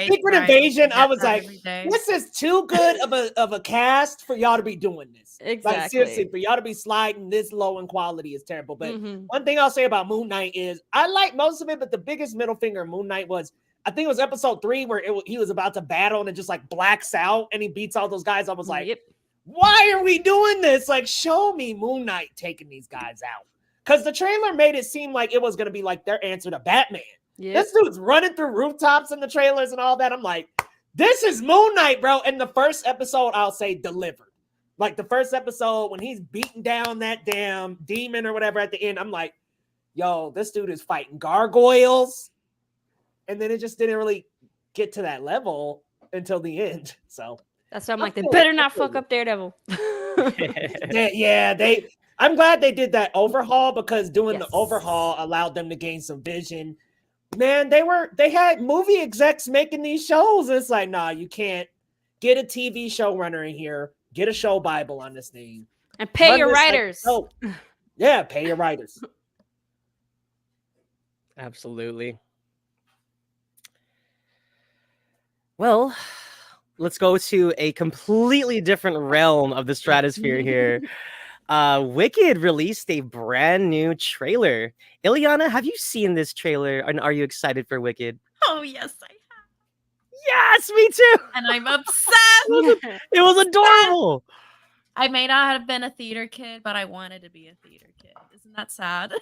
Secret Invasion. I was like, this is too good of a cast for y'all to be doing this. Exactly. Like seriously, for y'all to be sliding this low in quality is terrible. But one thing I'll say about Moon Knight is I like most of it, but the biggest middle finger of Moon Knight was, I think it was episode 3 where he was about to battle and it just like blacks out and he beats all those guys. I was like, why are we doing this? Like, show me Moon Knight taking these guys out. Because the trailer made it seem like it was going to be like their answer to Batman. This dude's running through rooftops in the trailers and all that. I'm like, this is Moon Knight, bro. And the first episode, I'll say, delivered. Like the first episode when he's beating down that damn demon or whatever at the end, I'm like, yo, this dude is fighting gargoyles. And then it just didn't really get to that level until the end. So that's why I'm like, they better not fuck up Daredevil. I'm glad they did that overhaul because doing the overhaul allowed them to gain some vision. Man, they had movie execs making these shows. It's like, nah, you can't get a TV showrunner in here. Get a show Bible on this thing. And pay your writers. Yeah, pay your writers. Absolutely. Well, let's go to a completely different realm of the stratosphere here. Wicked released a brand new trailer. Ileana, have you seen this trailer and are you excited for Wicked? Oh, yes, I Yes, me too. And I'm obsessed. It was adorable. I may not have been a theater kid, but I wanted to be a theater kid. Isn't that sad?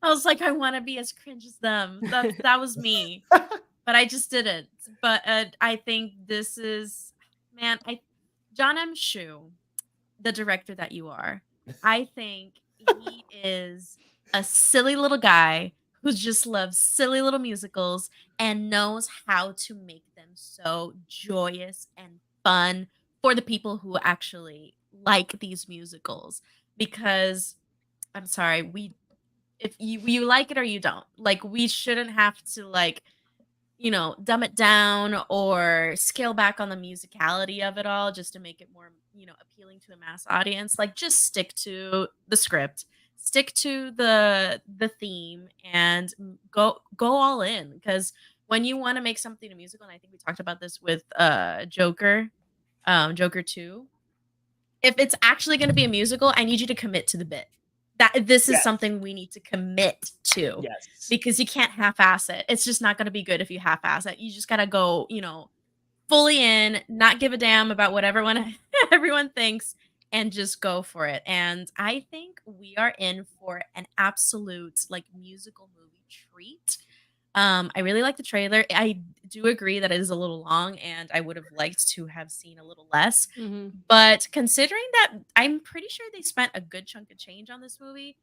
I was like, I want to be as cringe as them. That was me, but I just didn't. But I think this is, man, John M. Chu, the director that you are, I think he is a silly little guy who just loves silly little musicals and knows how to make them so joyous and fun for the people who actually like these musicals. Because I'm sorry, if you like it or you don't, like, we shouldn't have to, like, dumb it down or scale back on the musicality of it all just to make it more, appealing to a mass audience. Like, just stick to the script, stick to the theme, and go all in. Because when you want to make something a musical, and I think we talked about this with Joker 2, if it's actually going to be a musical, I need you to commit to the bit. That this is something we need to commit to. Yes. Because you can't half-ass it. It's just not going to be good if you half-ass it. You just got to go, fully in, not give a damn about what everyone thinks, and just go for it. And I think we are in for an absolute, like, musical movie treat. I really like the trailer. I do agree that it is a little long, and I would have liked to have seen a little less. Mm-hmm. But considering that, I'm pretty sure they spent a good chunk of change on this movie.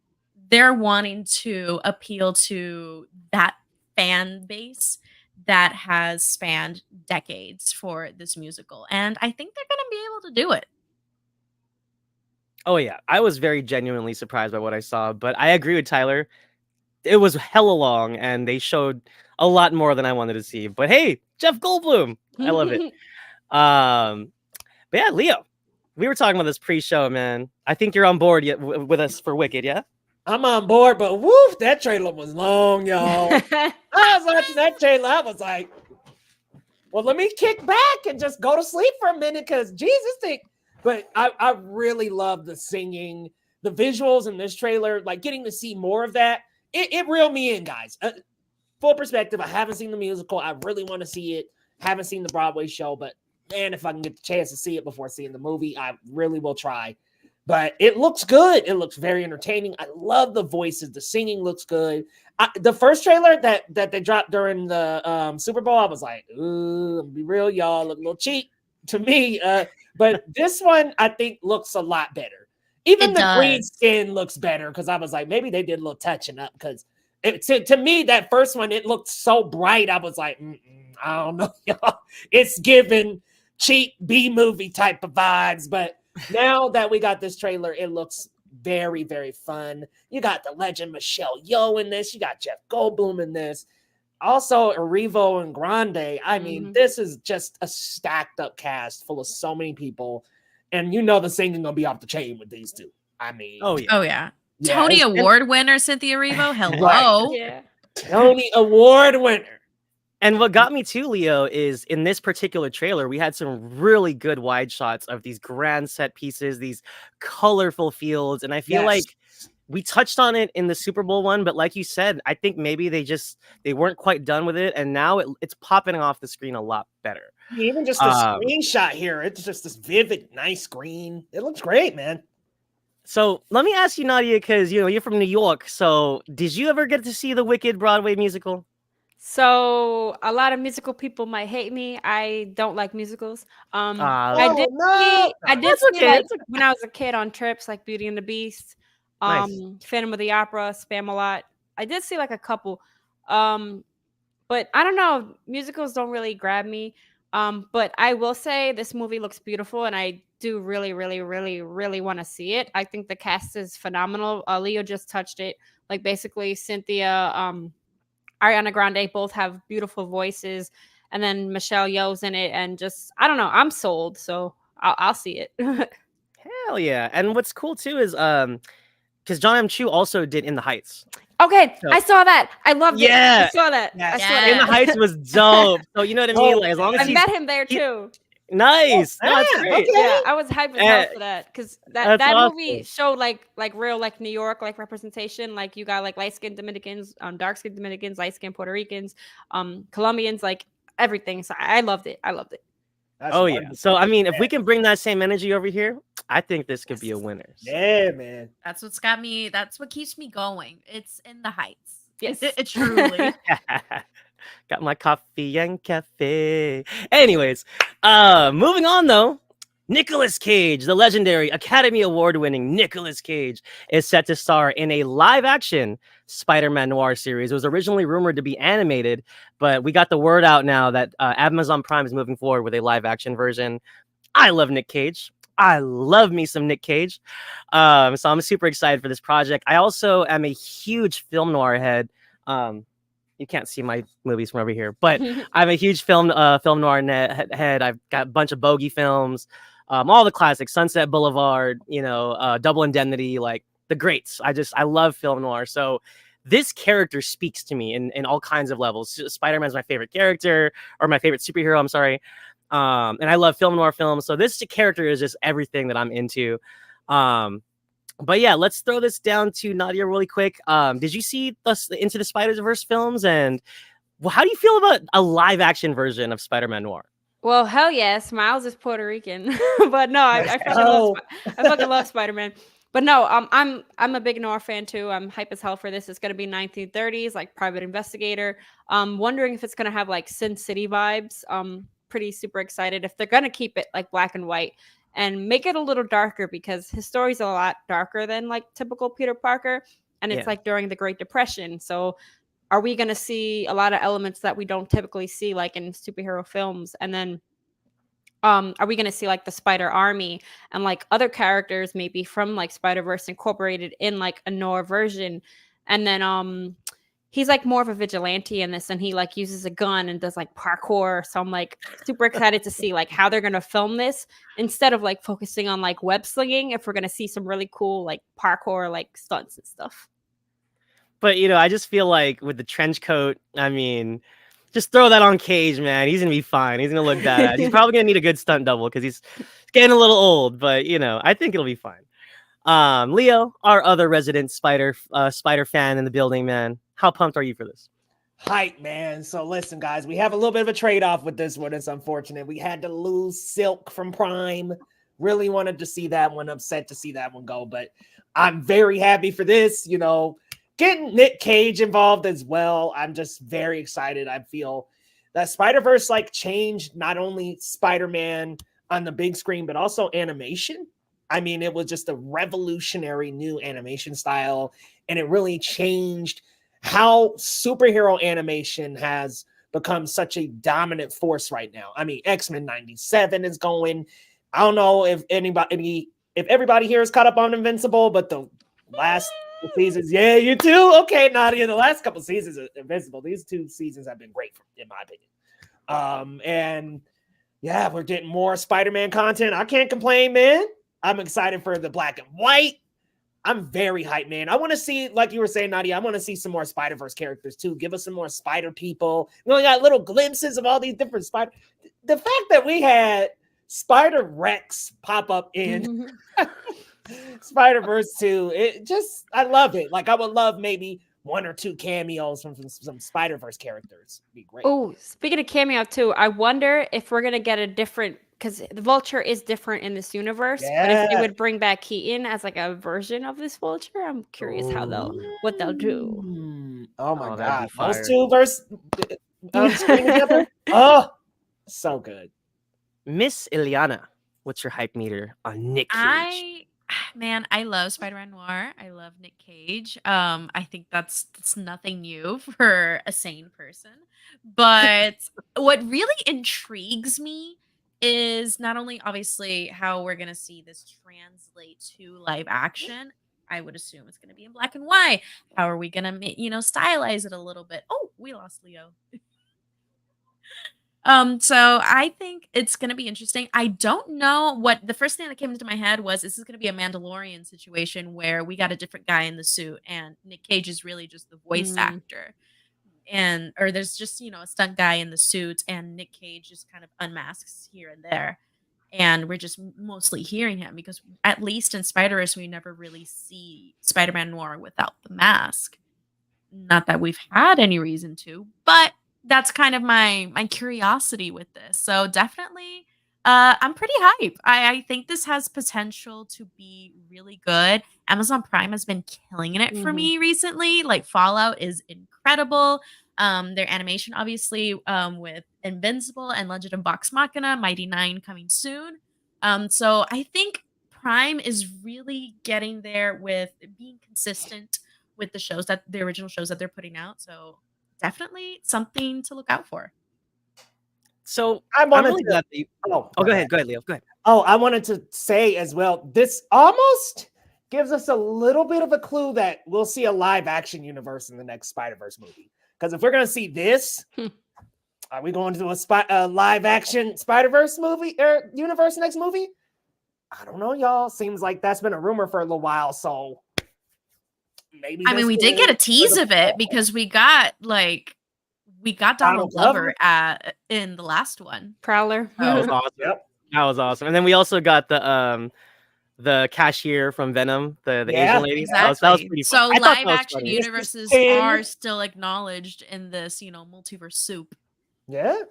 They're wanting to appeal to that fan base that has spanned decades for this musical. And I think they're going to be able to do it. Oh, yeah. I was very genuinely surprised by what I saw, but I agree with Tyler. It was hella long, and they showed a lot more than I wanted to see. But hey, Jeff Goldblum, I love it. But yeah, Leo, we were talking about this pre-show, man. I think you're on board with us for Wicked, yeah? I'm on board, but woof, that trailer was long, y'all. I was watching that trailer. I was like, well, let me kick back and just go to sleep for a minute, because Jesus thing. But I really love the singing, the visuals in this trailer, like getting to see more of that. It reeled me in, guys. Full perspective. I haven't seen the musical. I really want to see it. Haven't seen the Broadway show, but man, if I can get the chance to see it before seeing the movie, I really will try. But it looks good. It looks very entertaining. I love the voices. The singing looks good. The first trailer that they dropped during the Super Bowl, I was like, ooh, be real, y'all. Look a little cheap to me. But this one, I think, looks a lot better. Even the green skin looks better, because I was like, maybe they did a little touching up, because to me, that first one, it looked so bright. I was like, I don't know, y'all. It's giving cheap B-movie type of vibes. But now that we got this trailer, it looks very, very fun. You got the legend Michelle Yeoh in this. You got Jeff Goldblum in this. Also, Erivo and Grande. I mean, this is just a stacked up cast full of so many people. And the singing gonna be off the chain with these two. I mean, oh yeah. Tony Award winner Cynthia Erivo. Hello. Right. Yeah. Tony Award winner. And what got me too, Leo, is in this particular trailer, we had some really good wide shots of these grand set pieces, these colorful fields. And I feel like we touched on it in the Super Bowl one, but like you said, I think maybe they weren't quite done with it. And now it's popping off the screen a lot better. Even just the screenshot here, it's just this vivid, nice green. It looks great, man. So let me ask you, Nadia, because you're from New York. So did you ever get to see the Wicked Broadway musical? So a lot of musical people might hate me. I don't like musicals. I did see like, when I was a kid on trips like Beauty and the Beast, Phantom of the Opera, Spamalot. I did see like a couple. But I don't know, musicals don't really grab me. But I will say this movie looks beautiful, and I do really, really, really, really want to see it. I think the cast is phenomenal. Leo just touched it. Like basically Cynthia, Ariana Grande both have beautiful voices, and then Michelle Yeoh's in it, and just I don't know, I'm sold, so I'll see it. Hell yeah! And what's cool too is because John M. Chu also did In the Heights. Okay, so, I saw that. I loved it. I saw that. In the Heights was dope. So you know what I mean? Like as long as I met him there too. Nice. No, it's snap, great. okay. Yeah, I was hyped as hell Eh, for that because That's that awesome. movie showed like real like New York like representation. Like you got like light skinned Dominicans, dark skinned Dominicans, light skinned Puerto Ricans, Colombians, like everything. So I loved it. I loved it. That's Oh yeah. wonderful. So I mean, if we Yeah. can bring that same energy over here, I think this could be a winner. So. Yeah, man. That's what's got me. That's what keeps me going. It's in the heights. Yes. It truly. Got my coffee and cafe. Anyways, moving on though. Nicolas Cage, the legendary Academy Award-winning Nicolas Cage, is set to star in a live-action Spider-Man Noir series. It was originally rumored to be animated, but we got the word out now that Amazon Prime is moving forward with a live-action version. I love Nick Cage. I love me some Nick Cage. So I'm super excited for this project. I also am a huge film noir head. You can't see my movies from over here, but I'm a huge film noir head. I've got a bunch of bogey films, all the classics, Sunset Boulevard, Double Indemnity, like the greats. I love film noir. So this character speaks to me in all kinds of levels. Spider-Man's my favorite character, or my favorite superhero. I'm sorry. And I love film noir films. So this character is just everything that I'm into. But yeah, let's throw this down to Nadia really quick. Did you see the Into the Spider-Verse films? And how do you feel about a live action version of Spider-Man Noir? Well, hell yes, Miles is Puerto Rican, but no, I fucking love Spider-Man. But no, I'm a big Noir fan too. I'm hype as hell for this. It's gonna be 1930s, like private investigator. Wondering if it's gonna have like Sin City vibes. Pretty super excited if they're gonna keep it like black and white and make it a little darker because his story's a lot darker than like typical Peter Parker, and it's like during the Great Depression. So are we going to see a lot of elements that we don't typically see like in superhero films? And then are we going to see like the Spider Army and like other characters maybe from like Spider-Verse incorporated in like a Noir version? And then he's like more of a vigilante in this, and he like uses a gun and does like parkour. So I'm like super excited to see like how they're going to film this instead of like focusing on like web slinging, if we're going to see some really cool like parkour like stunts and stuff. But I just feel like with the trench coat, I mean, just throw that on Cage, man. He's gonna be fine. He's gonna look badass. He's probably gonna need a good stunt double because he's getting a little old. But I think it'll be fine. Leo, our other resident Spider fan in the building, man. How pumped are you for this? Hype, man. So listen, guys, we have a little bit of a trade-off with this one. It's unfortunate. We had to lose Silk from Prime. Really wanted to see that one. Upset to see that one go, but I'm very happy for this. Getting Nick Cage involved as well. I'm just very excited. I feel that Spider-Verse like changed not only Spider-Man on the big screen, but also animation. I mean, it was just a revolutionary new animation style, and it really changed how superhero animation has become such a dominant force right now. I mean, X-Men 97 is going. I don't know if everybody here is caught up on Invincible, but the last seasons, yeah, you too. Okay, Nadia, the last couple seasons of Invincible, these 2 seasons have been great, in my opinion. And yeah, we're getting more Spider-Man content. I can't complain, man. I'm excited for the black and white. I'm very hyped, man. I want to see, like you were saying, Nadia, I want to see some more Spider-Verse characters too. Give us some more Spider people. We only got little glimpses of all these different Spider. The fact that we had Spider Rex pop up in Spider-Verse 2, I love it. Like, I would love maybe 1 or 2 cameos from some Spider-Verse characters. It'd be great. Oh, speaking of cameo too, I wonder if we're gonna get a different, because the Vulture is different in this universe. But if they would bring back Keaton as like a version of this Vulture, I'm curious what they'll do. Oh my God, those 2 versus screen together. Oh, so good. Miss Ileana, what's your hype meter on Nick Cage? I love Spider-Man Noir. I love Nick Cage. I think that's nothing new for a sane person. But what really intrigues me is not only obviously how we're gonna see this translate to live action. I would assume it's gonna be in black and white. How are we gonna stylize it a little bit? Oh, we lost Leo. So I think it's gonna be interesting. I don't know what the first thing that came into my head was this is gonna be a Mandalorian situation where we got a different guy in the suit and Nick Cage is really just the voice actor. or there's just a stunt guy in the suit, and Nick Cage just kind of unmasks here and there, and we're just mostly hearing him because at least in Spider-Verse we never really see Spider-Man Noir without the mask. Not that we've had any reason to, but that's kind of my curiosity with this. So definitely, I'm pretty hype. I think this has potential to be really good. Amazon Prime has been killing it for me recently. Like Fallout is incredible. Their animation, obviously, with Invincible and Legend of Vox Machina, Mighty Nine coming soon. So I think Prime is really getting there with being consistent with the original shows that they're putting out. So definitely something to look out for. So I'm really glad that you. Oh, go ahead, Leo. Go ahead. Oh, I wanted to say as well, this almost gives us a little bit of a clue that we'll see a live action universe in the next Spider-Verse movie. Because if we're going to see this, are we going to do a live action Spider-Verse movie or universe next movie? I don't know, y'all. Seems like that's been a rumor for a little while. So maybe. I mean, we did get a tease of it because we got Donald Glover in the last one. Prowler. That was awesome. Yep. That was awesome. And then we also got the cashier from Venom, the Asian lady. Exactly. That was pretty fun. So live action universes are still acknowledged in this, multiverse soup. Yeah.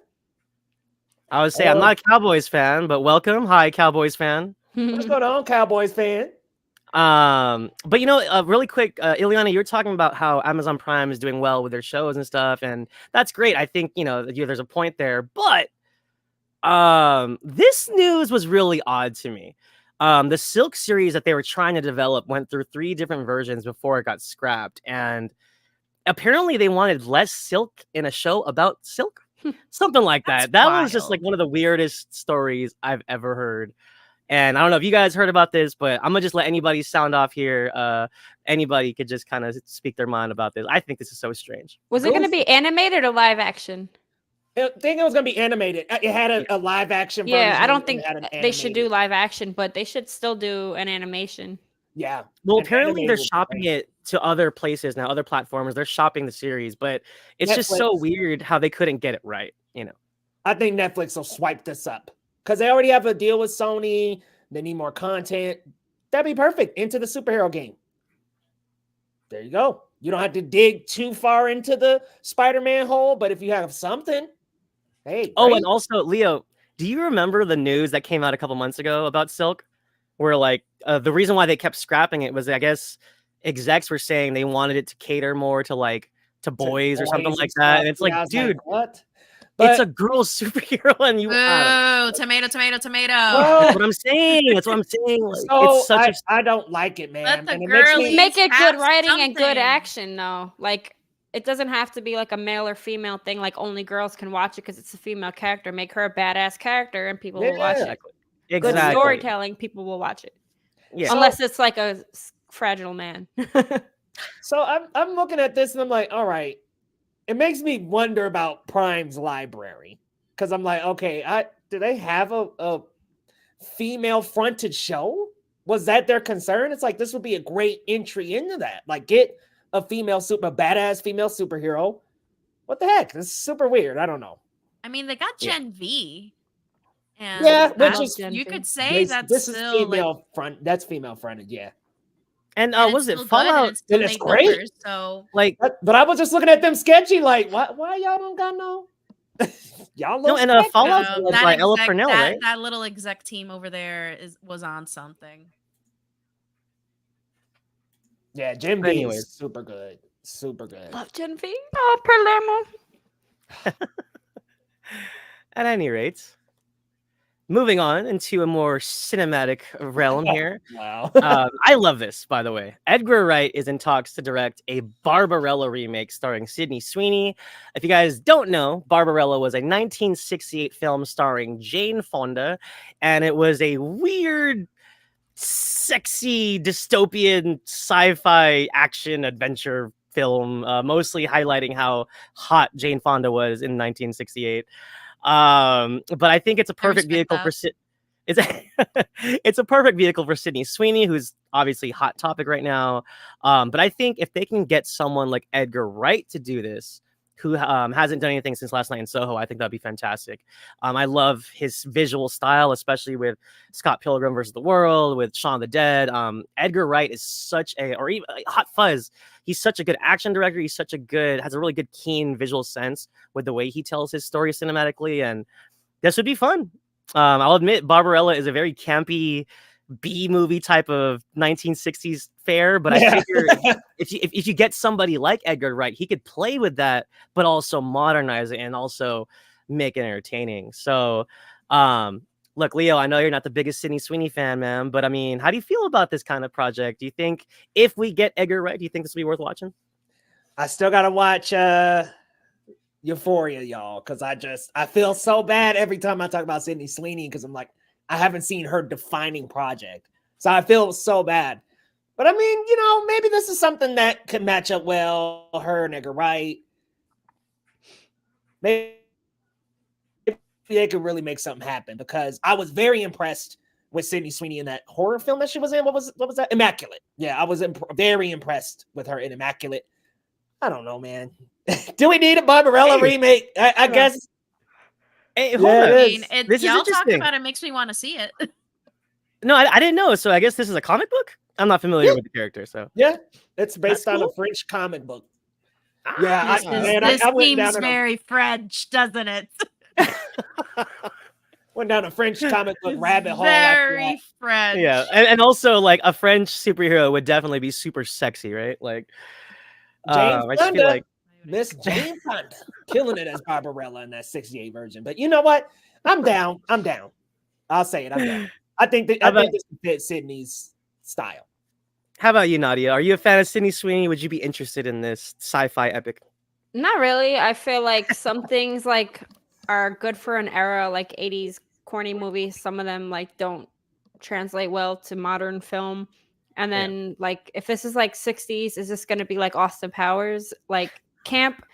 I would say I'm not a Cowboys fan, but welcome. Hi, Cowboys fan. What's going on, Cowboys fan? But really quick, Ileana, you were talking about how Amazon Prime is doing well with their shows and stuff, and that's great. I think there's a point there, but this news was really odd to me. The Silk series that they were trying to develop went through 3 different versions before it got scrapped, and apparently they wanted less Silk in a show about Silk, something like that. That was just like one of the weirdest stories I've ever heard. And I don't know if you guys heard about this, but I'm gonna just let anybody sound off here. Anybody could just kind of speak their mind about this. I think this is so strange. Was it going to be animated or live action? I think it was going to be animated. It had a live action version. Yeah, I don't think they should do live action, but they should still do an animation. Yeah. Well, apparently they're shopping it to other places now, other platforms. They're shopping the series, but it's Netflix. Just so weird how they couldn't get it right. I think Netflix will swipe this up because they already have a deal with Sony. They need more content. That'd be perfect. Into the superhero game. There you go. You don't have to dig too far into the Spider-Man hole, but if you have something, hey. Oh, great. and also, Leo, do you remember the news that came out a couple months ago about Silk? Where the reason why they kept scrapping it was, I guess, execs were saying they wanted it to cater more to boys or something like that. And it's like, dude, what? It's a girl superhero, and you. Oh, tomato. That's what I'm saying. That's what I'm saying. It's such I don't like it, man. Let the and girlies make it good writing something. and good action, though. Like, it doesn't have to be like a male or female thing. Like, only girls can watch it because it's a female character. Make her a badass character, and people will watch it. Exactly. Good storytelling, people will watch it. Yeah. Unless it's like a fragile man. So I'm looking at this and I'm like, all right. It makes me wonder about Prime's library because I'm like, okay, do they have a female fronted show? Was that their concern? It's like this would be a great entry into that. Like, get a badass female superhero. What the heck? This is super weird. I don't know. I mean, they got Gen V. And yeah, which is you could say this still is female front. That's female fronted, yeah. And was it Fallout? And it's great. Numbers, so but I was just looking at them sketchy, like, why y'all don't got no? Y'all no, and Fallout was by Ella Purnell, right? That little exec team over there was on something. Yeah, Gen V is super good. Super good. Love Gen V. Oh, Palermo. At any rate, moving on into a more cinematic realm here. Wow. I love this, by the way. Edgar Wright is in talks to direct a Barbarella remake starring Sydney Sweeney. If you guys don't know, Barbarella was a 1968 film starring Jane Fonda, and it was a weird, sexy, dystopian, sci-fi action adventure film, mostly highlighting how hot Jane Fonda was in 1968. But I think it's a perfect vehicle for it's a perfect vehicle for Sydney Sweeney, who's obviously hot topic right now. But I think if they can get someone like Edgar Wright to do this, who hasn't done anything since Last Night in Soho. I think that'd be fantastic. I love his visual style, especially with Scott Pilgrim versus the World, with Shaun of the Dead. Edgar Wright is such a, or even Hot Fuzz. He's such a good action director. He's has a really good, keen visual sense with the way he tells his story cinematically, and this would be fun. I'll admit, Barbarella is a very campy B movie type of 1960s fare, but I figure if you get somebody like Edgar Wright, he could play with that, but also modernize it and also make it entertaining. So, look, Leo, I know you're not the biggest Sydney Sweeney fan, man, but I mean, how do you feel about this kind of project? Do you think if we get Edgar Wright, do you think this will be worth watching? I still gotta watch Euphoria, y'all, because I feel so bad every time I talk about Sydney Sweeney, because I'm like, I haven't seen her defining project. So I feel so bad. But I mean, maybe this is something that could match up well, her and Edgar Wright. Maybe they could really make something happen, because I was very impressed with Sydney Sweeney in that horror film that she was in. What was that? Immaculate. Yeah, I was very impressed with her in Immaculate. I don't know, man. Do we need a Barbarella remake? I guess. Hey, hold on. This y'all talking about it makes me want to see it. No, I didn't know. So I guess this is a comic book? I'm not familiar with the character. So yeah, it's based on a French comic book. Yeah, this seems very French, doesn't it? Went down a French comic book rabbit hole. Very French. Yeah, and also like a French superhero would definitely be super sexy, right? Like James I just feel like Miss Jane Fonda killing it as Barbarella in that 68 version. But you know what? I'm down. I'll say it. I'm down. I think this would fit Sydney's style. How about you, Nadia? Are you a fan of Sydney Sweeney? Would you be interested in this sci-fi epic? Not really. I feel like some things like are good for an era, like 80s corny movies. Some of them like don't translate well to modern film. And then like if this is like 60s, is this going to be like Austin Powers, like camp,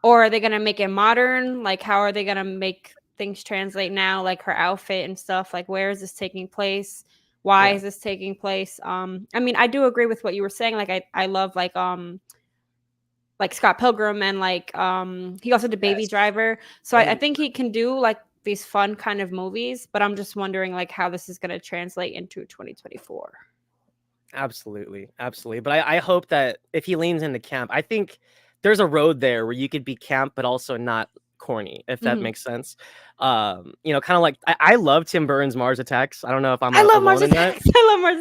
or are they going to make it modern? Like how are they going to make things translate now, like her outfit and stuff? Like where is this taking place? Why is this taking place? I mean, I do agree with what you were saying. Like I love like Scott Pilgrim, and like he also did Baby Driver. So I think he can do like these fun kind of movies, but I'm just wondering like how this is going to translate into 2024. Absolutely. But I hope that if he leans into camp, I think there's a road there where you could be camp but also not corny, if that makes sense. Kind of like I love Tim Burton's Mars Attacks. I don't know if I love Mars Attacks.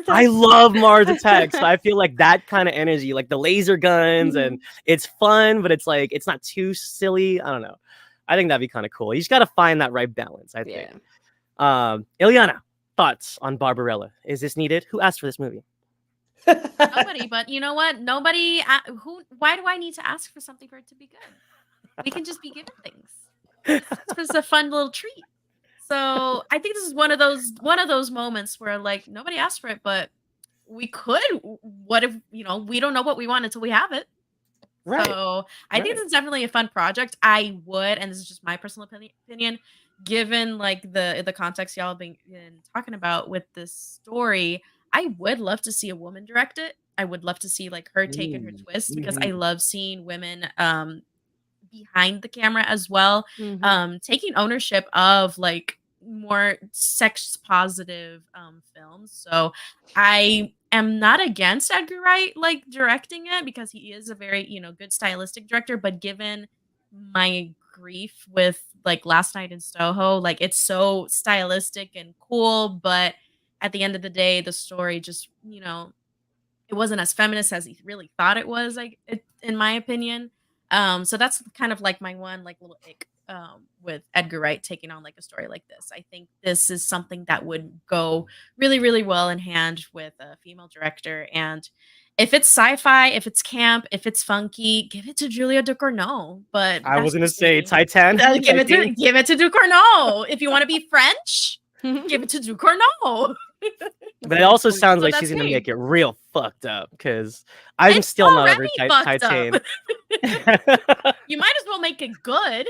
I love Mars Attacks. So I feel like that kind of energy, like the laser guns, and it's fun, but it's like it's not too silly. I don't know. I think that'd be kind of cool. You just got to find that right balance, I think. Ileana, thoughts on Barbarella? Is this needed? Who asked for this movie? Nobody, but you know what? Nobody. Why do I need to ask for something for it to be good? We can just be given things. It's just a fun little treat. So I think this is one of those moments where like nobody asked for it, but we could. What if we don't know what we want until we have it? Right. So I think this is definitely a fun project. I would, and this is just my personal opinion, given like the context y'all have been talking about with this story. I would love to see a woman direct it. I would love to see like her take and her twist, because I love seeing women behind the camera as well, taking ownership of like more sex positive films. So I am not against Edgar Wright like directing it, because he is a very good stylistic director, but given my grief with like Last Night in Soho, like it's so stylistic and cool, but at the end of the day, the story just, it wasn't as feminist as he really thought it was, like in my opinion. So that's kind of like my one like little ick with Edgar Wright taking on like a story like this. I think this is something that would go really, really well in hand with a female director. And if it's sci-fi, if it's camp, if it's funky, give it to Julia Ducournau. But I was gonna say Titan. Give it to Ducournau. If you want to be French, give it to Ducournau. But it also sounds like she's gonna make it real fucked up, because I'm still not over Titan. You might as well make it good.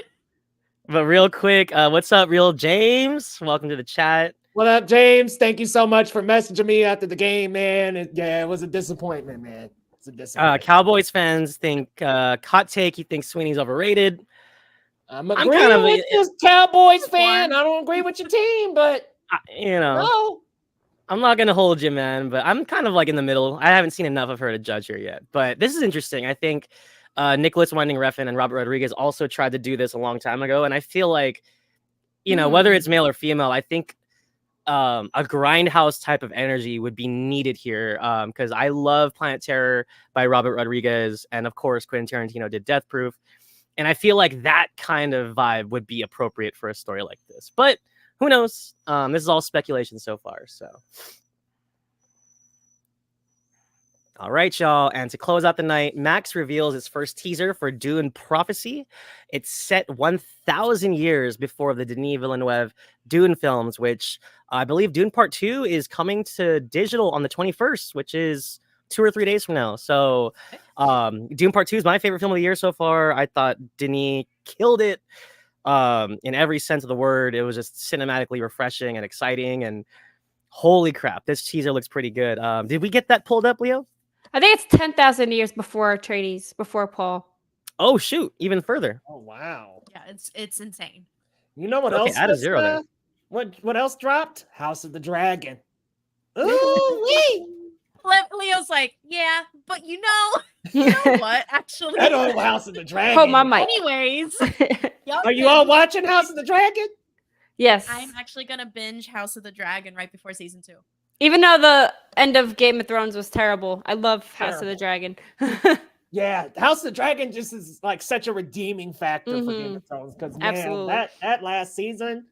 But real quick, what's up, Real James? Welcome to the chat. What up, James? Thank you so much for messaging me after the game, man. It was a disappointment, man. It's a disappointment. Cowboys fans think hot take. He thinks Sweeney's overrated. I'm agreeing with this Cowboys fan. I don't agree with your team, but no. I'm not gonna hold you, man. But I'm kind of like in the middle. I haven't seen enough of her to judge her yet. But this is interesting. I think Nicholas Winding Refn and Robert Rodriguez also tried to do this a long time ago, and I feel like whether it's male or female, I think a grindhouse type of energy would be needed here. Because I love Planet Terror by Robert Rodriguez, and of course Quentin Tarantino did Death Proof. And I feel like that kind of vibe would be appropriate for a story like this. But who knows? This is all speculation so far. So, all right, y'all. And to close out the night, Max reveals its first teaser for Dune Prophecy. It's set 1,000 years before the Denis Villeneuve Dune films, which I believe Dune Part 2 is coming to digital on the 21st, which is 2 or 3 days from now. So Dune Part 2 is my favorite film of the year so far. I thought Denis killed it in every sense of the word. It was just cinematically refreshing and exciting, and holy crap, this teaser looks pretty good. Did we get that pulled up, Leo? I think it's 10,000 years before Atreides, before Paul. Oh shoot, even further. Oh wow. Yeah, it's insane. You know what else? Add a zero there. What else dropped? House of the Dragon. Ooh wee. Leo's like, yeah, but you know what? Actually, That old House of the Dragon. Oh my mic. Anyways, Are you all watching House of the Dragon? Yes. I'm actually gonna binge House of the Dragon right before season 2. Even though the end of Game of Thrones was terrible, I love House of the Dragon. Yeah, House of the Dragon just is like such a redeeming factor for Game of Thrones, because that last season.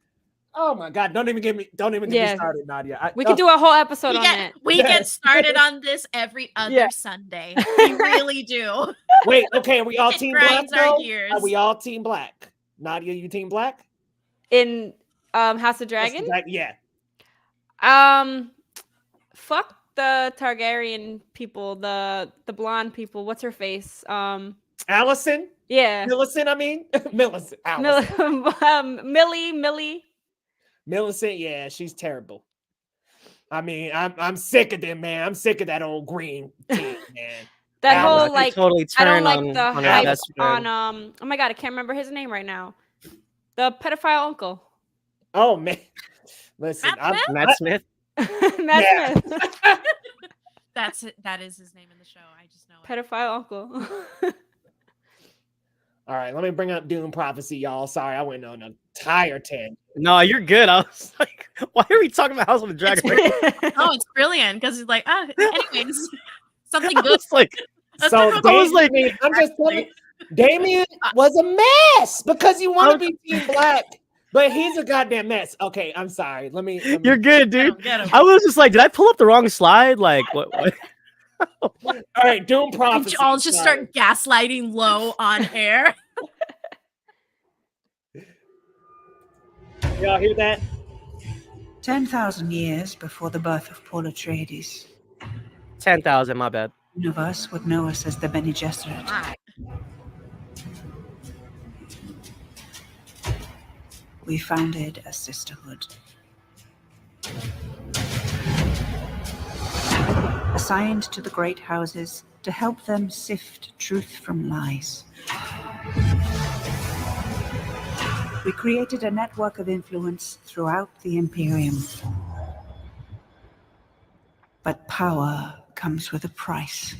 Oh my God! Don't even get me started, Nadia. We could do a whole episode on it. We get started on this every other Sunday. We really do. Wait, okay, are we all team black though? Gears. Are we all team black? Nadia, you team black? In House of Dragon? Yeah. Fuck the Targaryen people, the blonde people. What's her face? Allison? Yeah. Millicent, I mean. Millicent. Millie. Millicent, yeah, she's terrible. I mean, I'm sick of them, man. I'm sick of that old green team, man. That whole like totally I don't like on, the on hype on oh my God, I can't remember his name right now. The pedophile uncle. Oh man. Listen, Matt Smith. Matt Smith. That is his name in the show. I just know pedophile uncle. All right, let me bring up Dune Prophecy, y'all. Sorry, I went on a tire tangent. No, you're good. I was like, why are we talking about House of the Dragon? Oh, it's brilliant because he's like, anyways, something good. So Damien, I'm just telling you, Damien was a mess because you want to be team black, but he's a goddamn mess. Okay, I'm sorry. Let me You're good, dude. Get him. I was just like, did I pull up the wrong slide? Like, what? All right, Dune Prophecy. I'll just start gaslighting low on air. Y'all hear that? 10,000 years before the birth of Paul Atreides, 10,000, my bad. the universe would know us as the Bene Gesserit. We founded a sisterhood. Assigned to the great houses to help them sift truth from lies. We created a network of influence throughout the Imperium. But power comes with a price.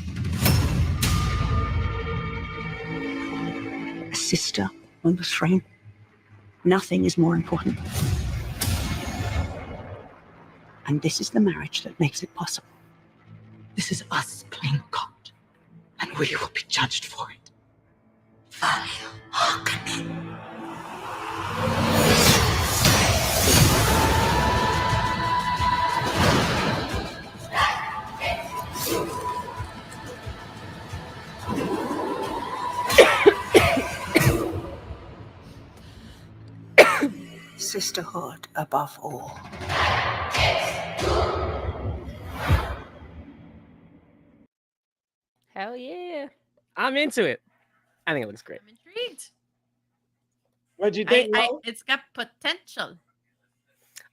A sister on the throne. Nothing is more important. And this is the marriage that makes it possible. This is us playing God, and we will be judged for it. Hearken. Sisterhood above all. Hell yeah. I'm into it. I think it looks great. I'm intrigued. What'd you think? It's got potential.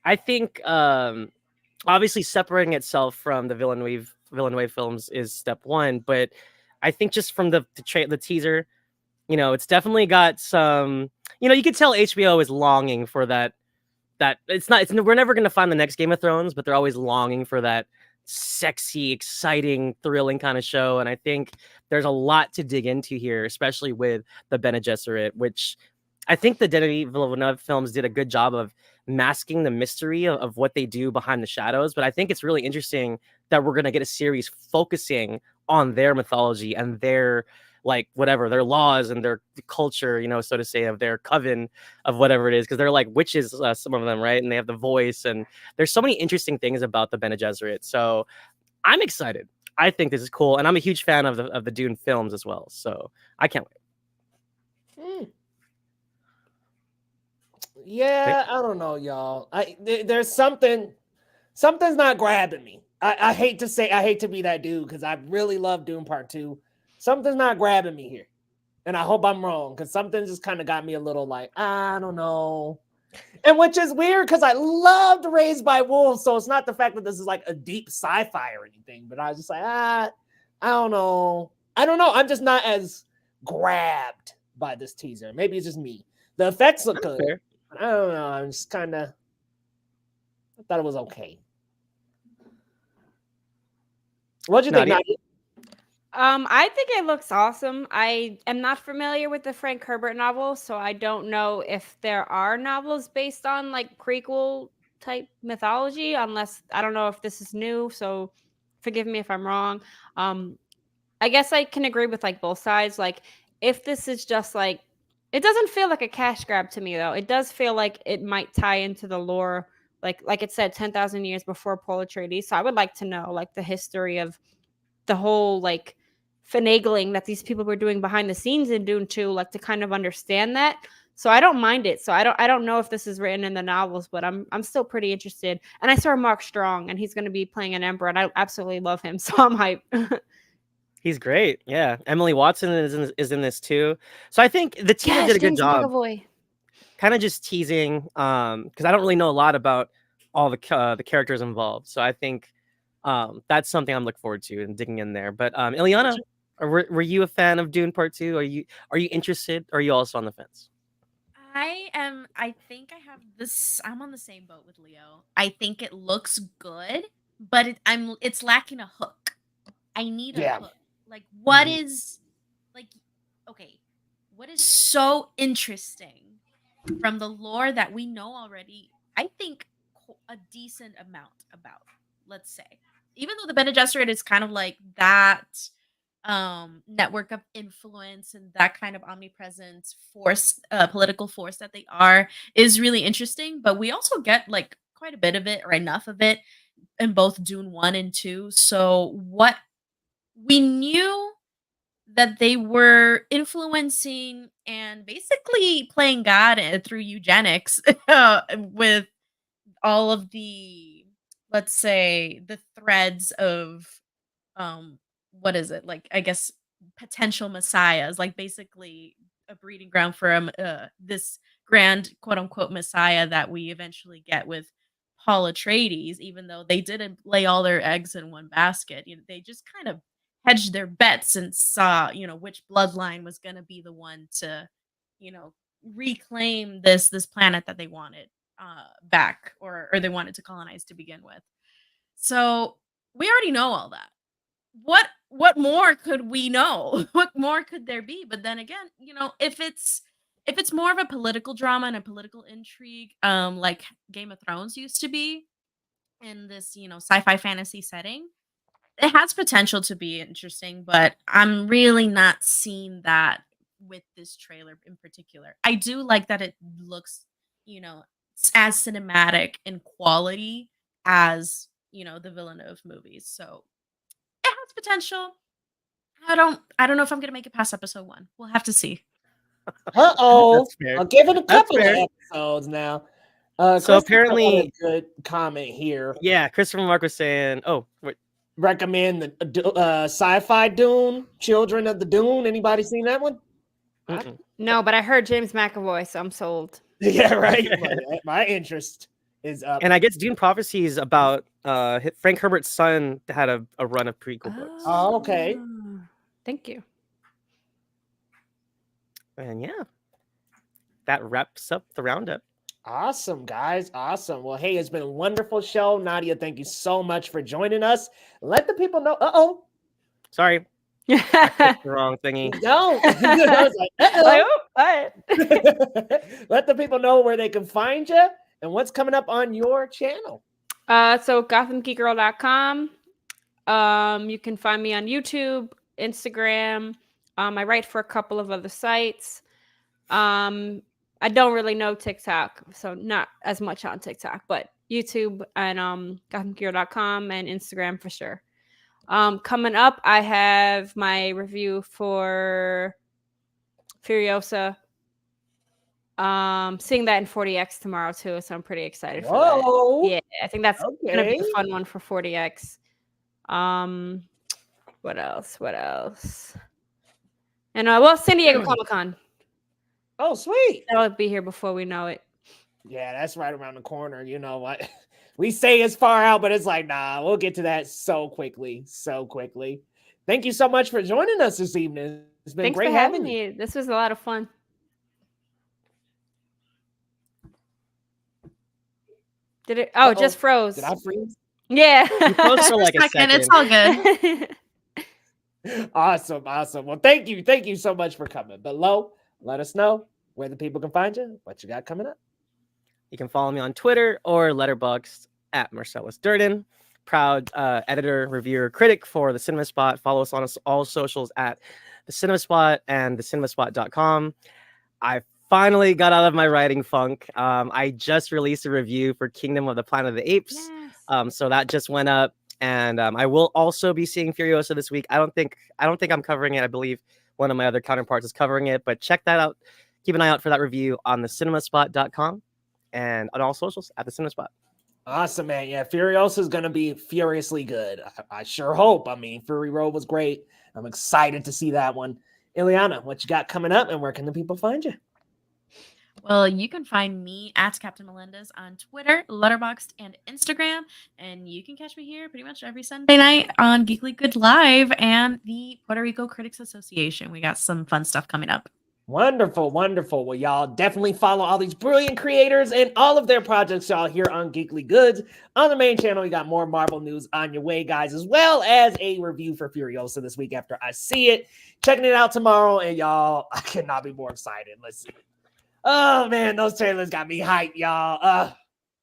I think obviously separating itself from the Villeneuve Villeneuve films is step one, but I think just from the teaser, you know, it's definitely got some, you know, you could tell HBO is longing for that we're never going to find the next Game of Thrones, but they're always longing for that sexy, exciting, thrilling kind of show. And I think there's a lot to dig into here, especially with the Bene Gesserit, which I think the Denis Villeneuve films did a good job of masking the mystery of what they do behind the shadows. But I think it's really interesting that we're going to get a series focusing on their mythology and their, like, whatever, their laws and their culture, you know, so to say, of their coven of whatever it is, because they're like witches, some of them, right? And they have the voice, and there's so many interesting things about the Bene Gesserit. So I'm excited. I think this is cool, and I'm a huge fan of the Dune films as well. So I can't wait. Yeah, I don't know, y'all. There's something's not grabbing me. I hate to be that dude because I really love Dune Part 2. Something's not grabbing me here. And I hope I'm wrong because something just kind of got me a little like, I don't know. And which is weird because I loved Raised by Wolves. So it's not the fact that this is like a deep sci-fi or anything, but I was just like, I don't know. I'm just not as grabbed by this teaser. Maybe it's just me. The effects look good. Fair. I don't know. I'm just kind of, I thought it was okay. What'd you think, Nadia? I think it looks awesome. I am not familiar with the Frank Herbert novel, so I don't know if there are novels based on like prequel type mythology, unless I don't know if this is new, so forgive me if I'm wrong. I guess I can agree with like both sides. Like if this is just like, it doesn't feel like a cash grab to me though. It does feel like it might tie into the lore, like it said 10,000 years before Paul Atreides. So I would like to know like the history of the whole like finagling that these people were doing behind the scenes in Dune 2, like to kind of understand that. So I don't mind it. So I don't know if this is written in the novels, but I'm still pretty interested. And I saw Mark Strong, and he's going to be playing an emperor, and I absolutely love him. So I'm hyped. He's great. Yeah. Emily Watson is in this too. So I think the team did a good James job. McAvoy. Kind of just teasing, because I don't really know a lot about all the characters involved. So I think that's something I'm looking forward to and digging in there. But Ileana, were you a fan of Dune Part 2? Are you interested? Or are you also on the fence? I think I have this. I'm on the same boat with Leo. I think it looks good, but it's lacking a hook. I need a hook. Like, what is, like, okay, what is so interesting from the lore that we know already? I think a decent amount about, let's say, even though the Bene Gesserit is kind of like that network of influence and that kind of omnipresent force, political force that they are, is really interesting. But we also get like quite a bit of it, or enough of it, in both Dune 1 and 2. So what we knew that they were influencing and basically playing God through eugenics with all of the, let's say, the threads of what is it, like, I guess, potential messiahs, like basically a breeding ground for this grand quote unquote messiah that we eventually get with Paul Atreides. Even though they didn't lay all their eggs in one basket, you know, they just kind of hedged their bets and saw, you know, which bloodline was going to be the one to, you know, reclaim this planet that they wanted back, or they wanted to colonize to begin with. So we already know all that. What more could we know? What more could there be? But then again, you know, if it's more of a political drama and a political intrigue, like Game of Thrones used to be, in this, you know, sci-fi fantasy setting, it has potential to be interesting, but I'm really not seeing that with this trailer in particular. I do like that it looks, you know, as cinematic in quality as, you know, the Villeneuve movies. So it has potential. I don't know if I'm gonna make it past episode 1. We'll have to see. I'll give it a That's couple of fair. episodes now. So apparently, a good comment here. Yeah, Christopher Mark was saying, "Oh, wait. Recommend the sci-fi Dune, Children of the Dune. Anybody seen that one? No, but I heard James McAvoy, so I'm sold. Yeah, right. My interest. is up. And I guess Dune Prophecy is about Frank Herbert's son had a run of prequel books. Oh, okay. Thank you. And yeah, that wraps up the roundup. Awesome, guys. Awesome. Well, hey, it's been a wonderful show. Nadia, thank you so much for joining us. Let the people know. Uh-oh. Sorry. I clicked the wrong thingy. Don't. I was like, uh-oh. All Let the people know where they can find you and what's coming up on your channel. So GothamGeekGirl.com. You can find me on YouTube, Instagram. I write for a couple of other sites. I don't really know TikTok, so not as much on TikTok, but YouTube and GothamGeekGirl.com and Instagram for sure. Coming up, I have my review for Furiosa. Seeing that in 40X tomorrow too, so I'm pretty excited for that. Yeah, I think that's gonna be a fun one for 40X. What else? And well, San Diego Comic-Con. Oh, sweet. That'll be here before we know it. Yeah, that's right around the corner. You know what? We say it's far out, but it's like, nah, we'll get to that so quickly. Thank you so much for joining us this evening. It's been great having you. This was a lot of fun. Did it? Oh, just froze. Did I freeze? Yeah. You froze for like a second. It's all good. Awesome. Well, thank you so much for coming. Below, let us know where the people can find you, what you got coming up. You can follow me on Twitter or Letterboxd at Marcellus Durden. Proud editor, reviewer, critic for The Cinema Spot. Follow us on all socials at The Cinema Spot and thecinemasspot.com. I finally got out of my writing funk. I just released a review for Kingdom of the Planet of the Apes. Yes. So that just went up. And I will also be seeing Furiosa this week. I don't think I'm covering it. I believe one of my other counterparts is covering it, but check that out. Keep an eye out for that review on thecinemasspot.com and on all socials at The Cinema Spot. Awesome, man. Yeah, Furiosa is going to be furiously good. I sure hope. I mean, Fury Road was great. I'm excited to see that one. Ileana, what you got coming up and where can the people find you? Well, you can find me at Captain Melendez on Twitter, Letterboxd, and Instagram. And you can catch me here pretty much every Sunday night on Geekly Good Live and the Puerto Rico Critics Association. We got some fun stuff coming up. Wonderful. Well, y'all definitely follow all these brilliant creators and all of their projects, y'all, here on Geekly Goods. On the main channel, we got more Marvel news on your way, guys, as well as a review for Furiosa this week after I see it. Checking it out tomorrow, and y'all, I cannot be more excited. Let's see. Oh, man, those trailers got me hyped, y'all.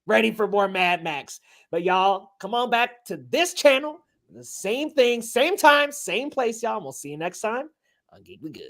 Ready for more Mad Max. But, y'all, come on back to this channel. The same thing, same time, same place, y'all. And we'll see you next time on Geekly Goods.